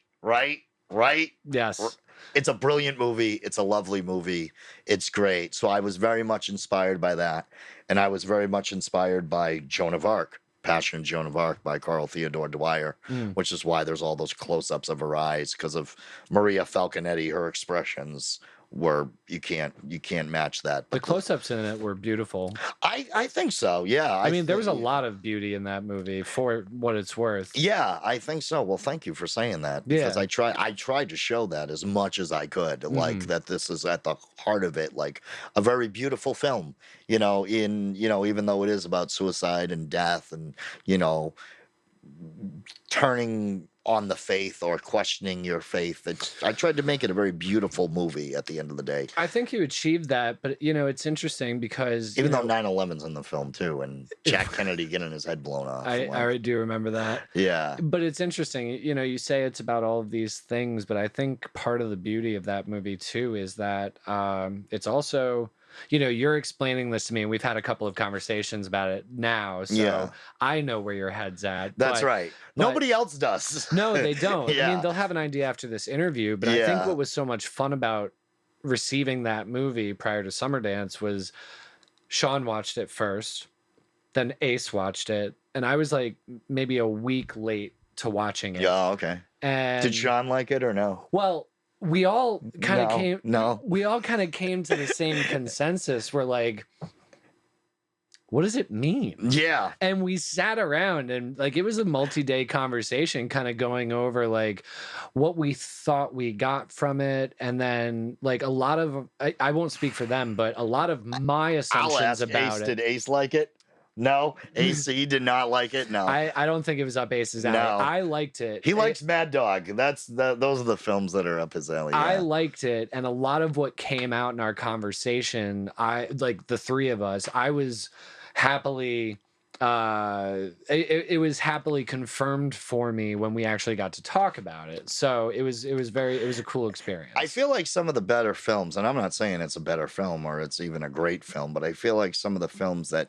Yes. It's a brilliant movie. It's a lovely movie. It's great. So I was very much inspired by that, and I was very much inspired by Joan of Arc. Passion of Joan of Arc by Carl Theodore Dwyer, which is why there's all those close-ups of her eyes, because of Maria Falconetti, her expressions were you can't match that. The close-ups in it were beautiful. I think so. Yeah. I mean, there was a lot of beauty in that movie for what it's worth. Yeah, I think so. Well, thank you for saying that, because I tried to show that as much as I could, like that this is at the heart of it, like a very beautiful film, even though it is about suicide and death and, turning on the faith or questioning your faith. I tried to make it a very beautiful movie at the end of the day. I think you achieved that, but it's interesting because even though 9/11's in the film too, and Jack Kennedy getting his head blown off. I do remember that. Yeah. But it's interesting, you say it's about all of these things, but I think part of the beauty of that movie too is that it's also, you're explaining this to me, and we've had a couple of conversations about it now, so I know where your head's at. That's right. Nobody else does. No, they don't. I mean, they'll have an idea after this interview, but I think what was so much fun about receiving that movie prior to Summerdance was Shawn watched it first, then Ace watched it, and I was like maybe a week late to watching it. Yeah, okay. And did Shawn like it or no? Well, we all kind of came. No, we all kind of came to the same consensus. We're like, what does it mean? Yeah. And we sat around and it was a multi-day conversation, kind of going over what we thought we got from it. And then a lot of, I won't speak for them, but a lot of my assumptions about Ace, it. Did Ace like it? No. AC did not like it. No. I don't think it was up Ace's alley. No. I liked it. He likes Mad Dog. Those are the films that are up his alley. Yeah. I liked it. And a lot of what came out in our conversation, the three of us, I was happily it was happily confirmed for me when we actually got to talk about it. So it was a cool experience. I feel like some of the better films, and I'm not saying it's a better film or it's even a great film, but I feel like some of the films that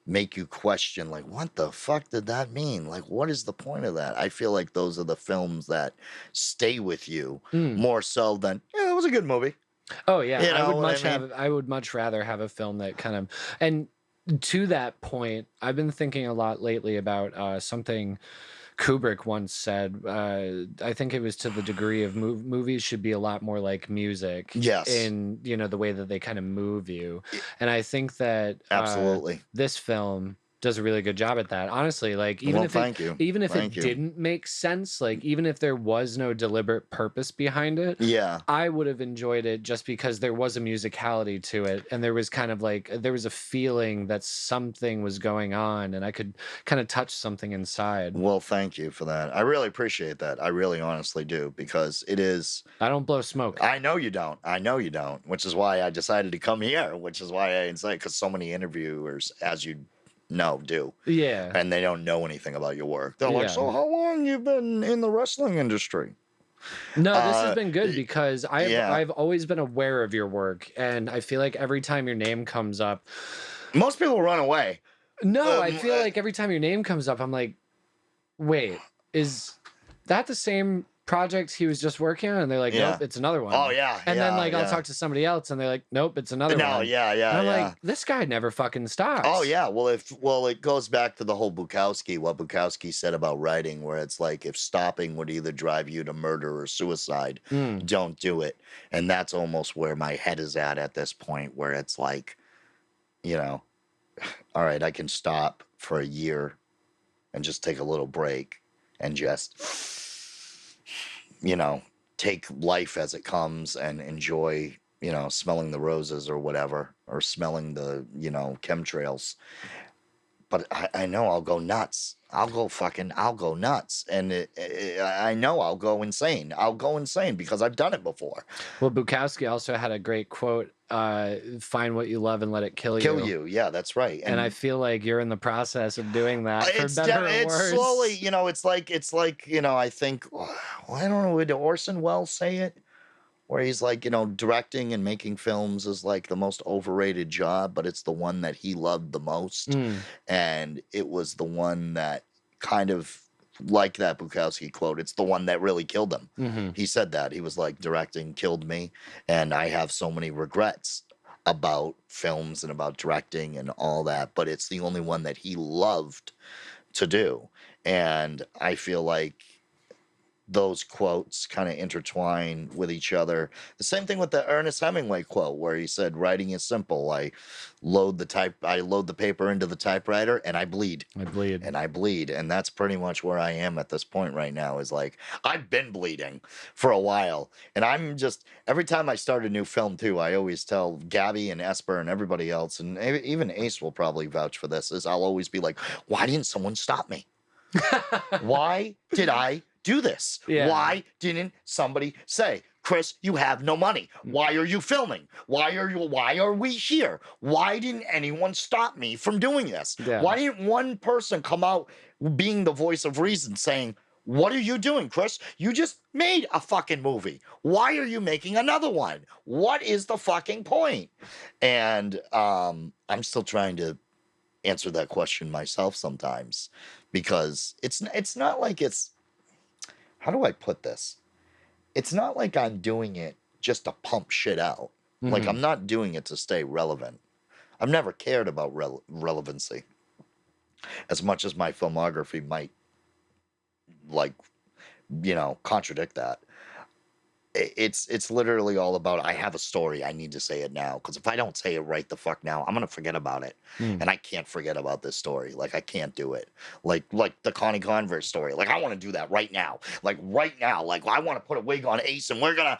make you question, what the fuck did that mean? What is the point of that? I feel like those are the films that stay with you more so than, it was a good movie. Oh yeah. I would much rather have a film that kind of, and to that point, I've been thinking a lot lately about something Kubrick once said. I think it was to the degree of movies should be a lot more like music. Yes. In, the way that they kind of move you. And I think that absolutely this film does a really good job at that. Honestly, even if it didn't make sense, even if there was no deliberate purpose behind it, I would have enjoyed it just because there was a musicality to it, and there was kind of there was a feeling that something was going on, and I could kind of touch something inside. Well, thank you for that. I really appreciate that. I really honestly do, because it is. I don't blow smoke. I know you don't. Which is why I decided to come here. Which is why I inside, because so many interviewers, as you do. Yeah. And they don't know anything about your work. They're like, so how long you been in the wrestling industry? No, this has been good because I've always been aware of your work, and I feel like every time your name comes up, most people run away. No, I feel like every time your name comes up, I'm like, wait, is that the same project he was just working on? And they're like, nope, it's another one. Oh yeah. And then I'll talk to somebody else, and they're like, nope, it's another one. No, yeah. And I'm like, this guy never fucking stops. Oh yeah. Well, it goes back to the whole what Bukowski said about writing, where it's like, if stopping would either drive you to murder or suicide, don't do it. And that's almost where my head is at this point, where it's like, all right, I can stop for a year and just take a little break and just take life as it comes and enjoy, smelling the roses or whatever, or smelling the, chemtrails. But I know I'll go nuts. I'll go nuts. And I know I'll go insane. Because I've done it before. Well, Bukowski also had a great quote, find what you love and let it kill you. Kill you, yeah, that's right. And I feel like you're in the process of doing that, for better or worse. Slowly, it's like, I think, I don't know, did Orson Welles say it? Where he's like, directing and making films is like the most overrated job, but it's the one that he loved the most. And it was the one that kind of, like that Bukowski quote, it's the one that really killed him. He said that. He was like, directing killed me, and I have so many regrets about films and about directing and all that, but it's the only one that he loved to do. And I feel like those quotes kind of intertwine with each other. The same thing with the Ernest Hemingway quote where he said, "Writing is simple. I load the paper into the typewriter and I bleed. And I bleed." And that's pretty much where I am at this point right now, is like, I've been bleeding for a while. And I'm just, every time I start a new film too, I always tell Gabby and Esper and everybody else, and even Ace will probably vouch for this, is I'll always be like, why didn't someone stop me? Why did I do this? Yeah. Why didn't somebody say, "Kris, you have no money. Why are you filming? Why are we here? Why didn't anyone stop me from doing this? Yeah. Why didn't one person come out being the voice of reason saying, what are you doing, Kris? You just made a fucking movie. Why are you making another one? What is the fucking point?" And I'm still trying to answer that question myself sometimes, because it's not like it's, how do I put this? It's not like I'm doing it just to pump shit out. Like, I'm not doing it to stay relevant. I've never cared about relevancy as much as my filmography might, like, contradict that. It's literally all about, I have a story, I need to say it now, because if I don't say it right the fuck now, I'm gonna forget about it. And I can't forget about this story. Like, I can't do it. Like the Connie Converse story. Like, I want to do that right now. Like, right now. Like, I want to put a wig on Ace and we're gonna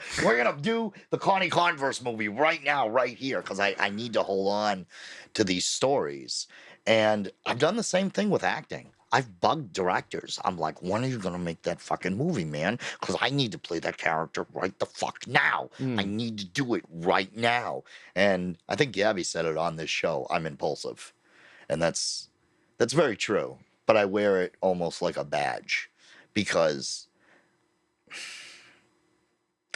do the Connie Converse movie right now, right here, because I need to hold on to these stories. And I've done the same thing with acting. I've bugged directors. I'm like, when are you going to make that fucking movie, man? Because I need to play that character right the fuck now. I need to do it right now. And I think Gabby said it on this show. I'm impulsive. And that's very true. But I wear it almost like a badge, because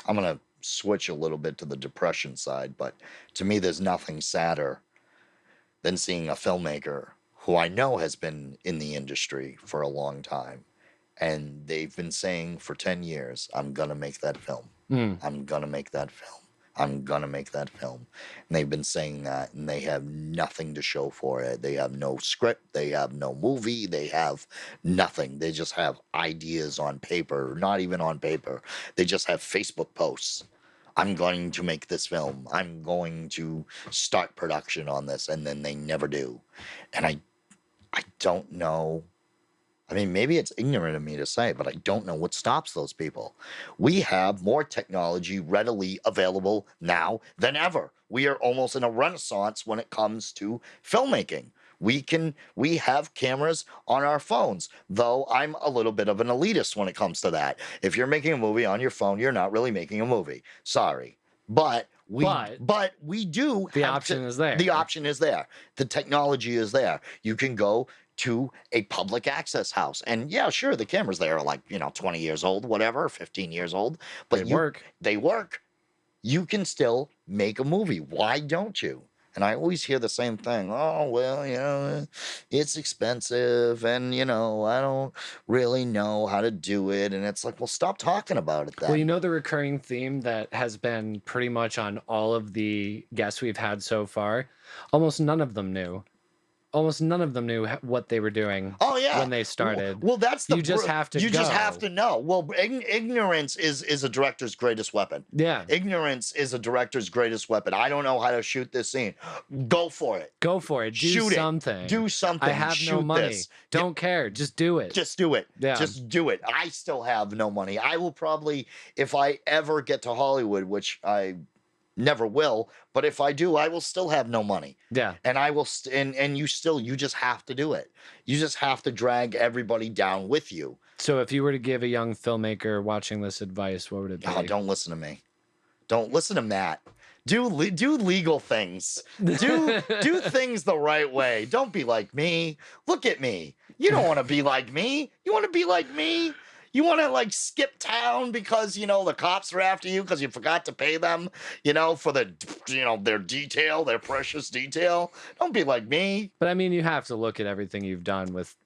I'm going to switch a little bit to the depression side. But to me, there's nothing sadder than seeing a filmmaker who I know has been in the industry for a long time, and they've been saying for 10 years, I'm going to make that film. I'm going to make that film. I'm going to make that film. And they've been saying that, and they have nothing to show for it. They have no script. They have no movie. They have nothing. They just have ideas on paper, not even on paper. They just have Facebook posts. I'm going to make this film. I'm going to start production on this. And then they never do. And I don't know. I mean, maybe it's ignorant of me to say, but I don't know what stops those people. We have more technology readily available now than ever. We are almost in a renaissance when it comes to filmmaking. We have cameras on our phones, though I'm a little bit of an elitist when it comes to that. If you're making a movie on your phone, you're not really making a movie. Sorry. But we do. The option is there. The option is there. The technology is there. You can go to a public access house, and yeah, sure, the cameras there are like, 20 years old, whatever, 15 years old, but they work. You can still make a movie. Why don't you? And I always hear the same thing. Oh, well, it's expensive, and, I don't really know how to do it. And it's like, well, stop talking about it then. Well, the recurring theme that has been pretty much on all of the guests we've had so far, almost none of them knew. Almost none of them knew what they were doing. Oh, yeah. When they started. Well, that's the. You just have to. You just have to know. Well, ignorance is a director's greatest weapon. Yeah. Ignorance is a director's greatest weapon. I don't know how to shoot this scene. Go for it. Go for it. Do something. Do something. I have no money. Don't care. Just do it. Just do it. Yeah. Just do it. I still have no money. I will probably, if I ever get to Hollywood, which I never will, but if I do, I will still have no money. Yeah. And I will and you just have to do it. You just have to drag everybody down with you. So if you were to give a young filmmaker watching this advice, what would it be? Oh, don't listen to me. Don't listen to Matt. Do legal things. Do things the right way. Don't be like me. Look at me. You don't want to be like me. You want to be like me? You want to skip town because, the cops are after you because you forgot to pay them, for their detail, their precious detail. Don't be like me. But I mean, you have to look at everything you've done with,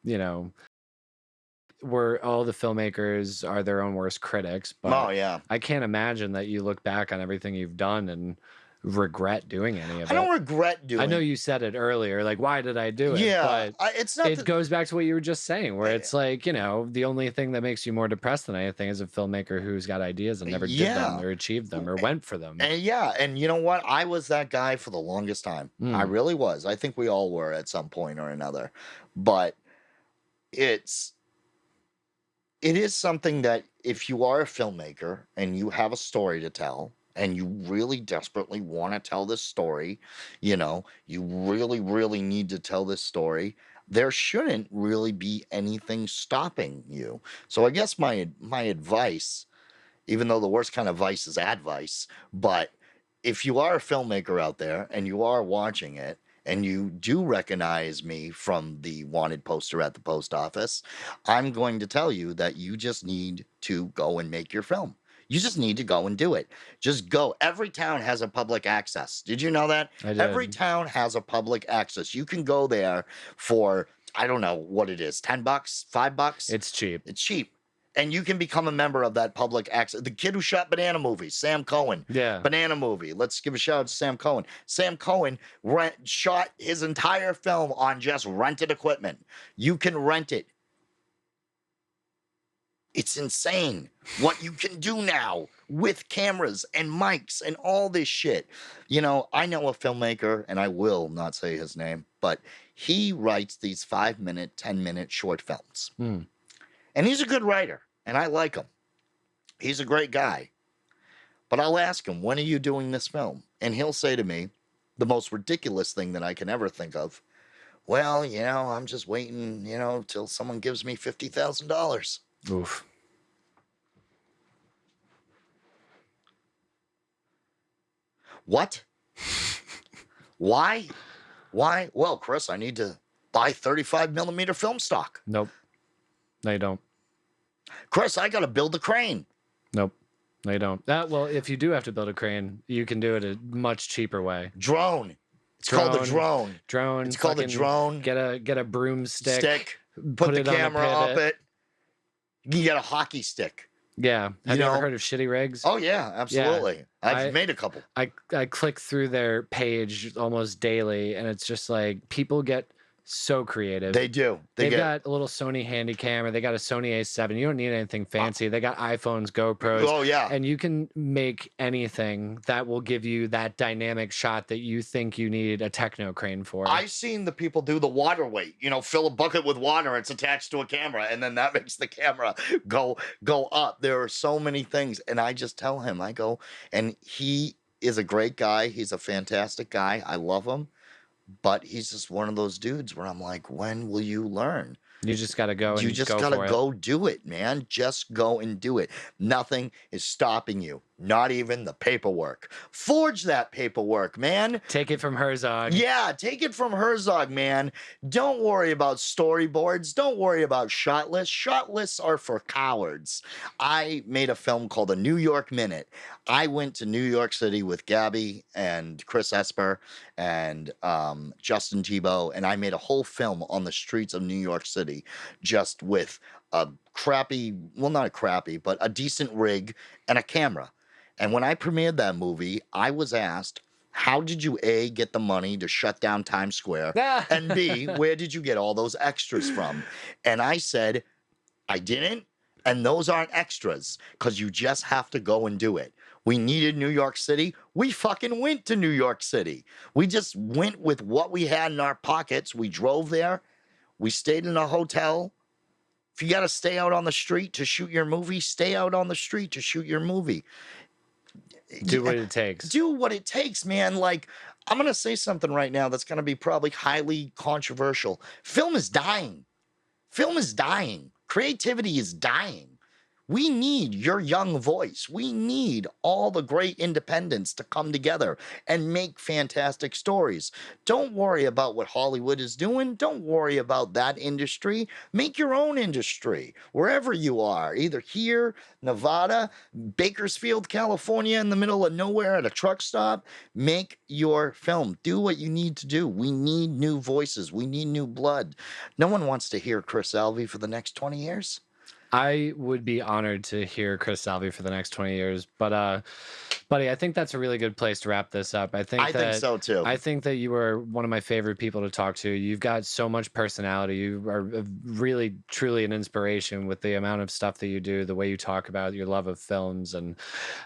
where all the filmmakers are their own worst critics. But oh, yeah. I can't imagine that you look back on everything you've done and regret doing any of it. I don't regret doing it. I know you said it earlier, like, why did I do it? Yeah, but it's not. It goes back to what you were just saying, where it's like, you know, the only thing that makes you more depressed than anything is a filmmaker who's got ideas and never did them or achieved them or went for them. And you know what? I was that guy for the longest time. I really was. I think we all were at some point or another. But it is something that if you are a filmmaker and you have a story to tell, and you really desperately want to tell this story, you know, you really, really need to tell this story, there shouldn't really be anything stopping you. So I guess my advice, even though the worst kind of vice is advice, but if you are a filmmaker out there and you are watching it, and you do recognize me from the wanted poster at the post office, I'm going to tell you that you just need to go and make your film. You just need to go and do it. Just go. Every town has a public access. Did you know that? I did. Every town has a public access. You can go there for, I don't know what it is, $10, $5? It's cheap. It's cheap. And you can become a member of that public access. The kid who shot Banana Movie, Sam Cohen. Yeah. Banana Movie. Let's give a shout out to Sam Cohen. Sam Cohen shot his entire film on just rented equipment. You can rent it. It's insane what you can do now with cameras and mics and all this shit. You know, I know a filmmaker, and I will not say his name, but he writes these 5-minute, 10-minute short films. And he's a good writer, and I like him. He's a great guy. But I'll ask him, when are you doing this film? And he'll say to me, the most ridiculous thing that I can ever think of, well, you know, I'm just waiting, you know, till someone gives me $50,000. Oof. What? Why? Why? Well, Kris, I need to buy 35mm film stock. Nope. No, you don't. Kris, I got to build a crane. Nope. No, you don't. Well, if you do have to build a crane, you can do it a much cheaper way. Drone. It's called a drone. Drone. It's called a drone. Get a broomstick. Put the camera up it. You get a hockey stick. Yeah. Have you ever heard of Shitty Rigs? Oh, yeah, absolutely. Yeah. I've made a couple. I click through their page almost daily, and it's just like people get so creative. They do. They've got a little Sony handy camera. They got a Sony A7. You don't need anything fancy. They got iPhones, GoPros. Oh, yeah. And you can make anything that will give you that dynamic shot that you think you need a techno crane for. I've seen the people do the water weight. You know, fill a bucket with water. It's attached to a camera, and then that makes the camera go up. There are so many things. And I just tell him, I go, and he is a great guy. He's a fantastic guy. I love him. But he's just one of those dudes where I'm like, when will you learn? You just got to go and You just got to go do it, man. Just go and do it. Nothing is stopping you. Not even the paperwork. Forge that paperwork, man. Take it from Herzog. Yeah, take it from Herzog, man. Don't worry about storyboards. Don't worry about shot lists. Shot lists are for cowards. I made a film called The New York Minute. I went to New York City with Gabby and Chris Esper and Justin Tebow, and I made a whole film on the streets of New York City just with a crappy, well, not a crappy, but a decent rig and a camera. And when I premiered that movie, I was asked, how did you, A, get the money to shut down Times Square? And B, where did you get all those extras from? And I said, I didn't. And those aren't extras because you just have to go and do it. We needed New York City. We fucking went to New York City. We just went with what we had in our pockets. We drove there. We stayed in a hotel. If you got to stay out on the street to shoot your movie, stay out on the street to shoot your movie. Do what it takes. Do what it takes, man. Like, I'm going to say something right now that's going to be probably highly controversial. Film is dying. Film is dying. Creativity is dying. We need your young voice. We need all the great independents to come together and make fantastic stories. Don't worry about what Hollywood is doing. Don't worry about that industry. Make your own industry wherever you are, either here, Nevada, Bakersfield, California, in the middle of nowhere at a truck stop. Make your film. Do what you need to do. We need new voices. We need new blood. No one wants to hear Kris Salvi for the next 20 years. I would be honored to hear Kris Salvi for the next 20 years. But, buddy, I think that's a really good place to wrap this up. I think so too. I think that you are one of my favorite people to talk to. You've got so much personality. You are really, truly an inspiration with the amount of stuff that you do, the way you talk about your love of films. And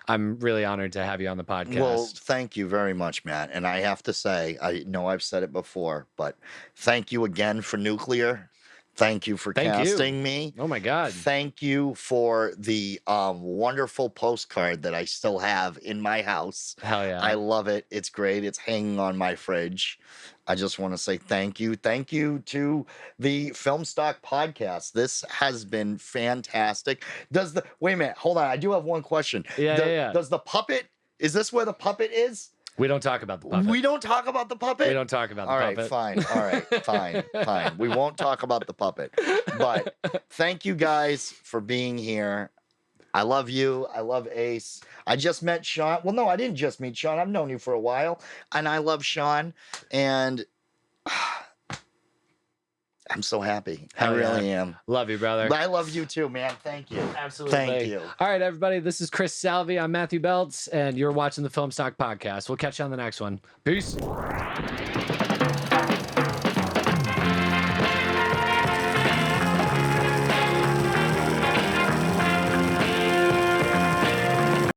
I'm really honored to have you on the podcast. Well, thank you very much, Matt. And I have to say, I know I've said it before, but thank you again for Nuclear. Thank you for casting me. Oh my God. Thank you for the wonderful postcard that I still have in my house. Hell yeah. I love it. It's great. It's hanging on my fridge. I just want to say thank you. Thank you to the Film Stock podcast. This has been fantastic. Wait a minute, hold on. I do have one question. Yeah. Does the puppet, is this where the puppet is? We don't talk about the puppet. We don't talk about the puppet? We don't talk about the puppet. All right, fine. Fine. We won't talk about the puppet. But thank you guys for being here. I love you. I love Ace. I just met Shawn. Well, no, I didn't just meet Shawn. I've known you for a while. And I love Shawn. And I'm so happy. I really am. Love you, brother. But I love you too, man. Thank you. Absolutely. Thank you. All right, everybody. This is Kris Salvi. I'm Matthew Beltz, and you're watching the Film Stock Podcast. We'll catch you on the next one. Peace.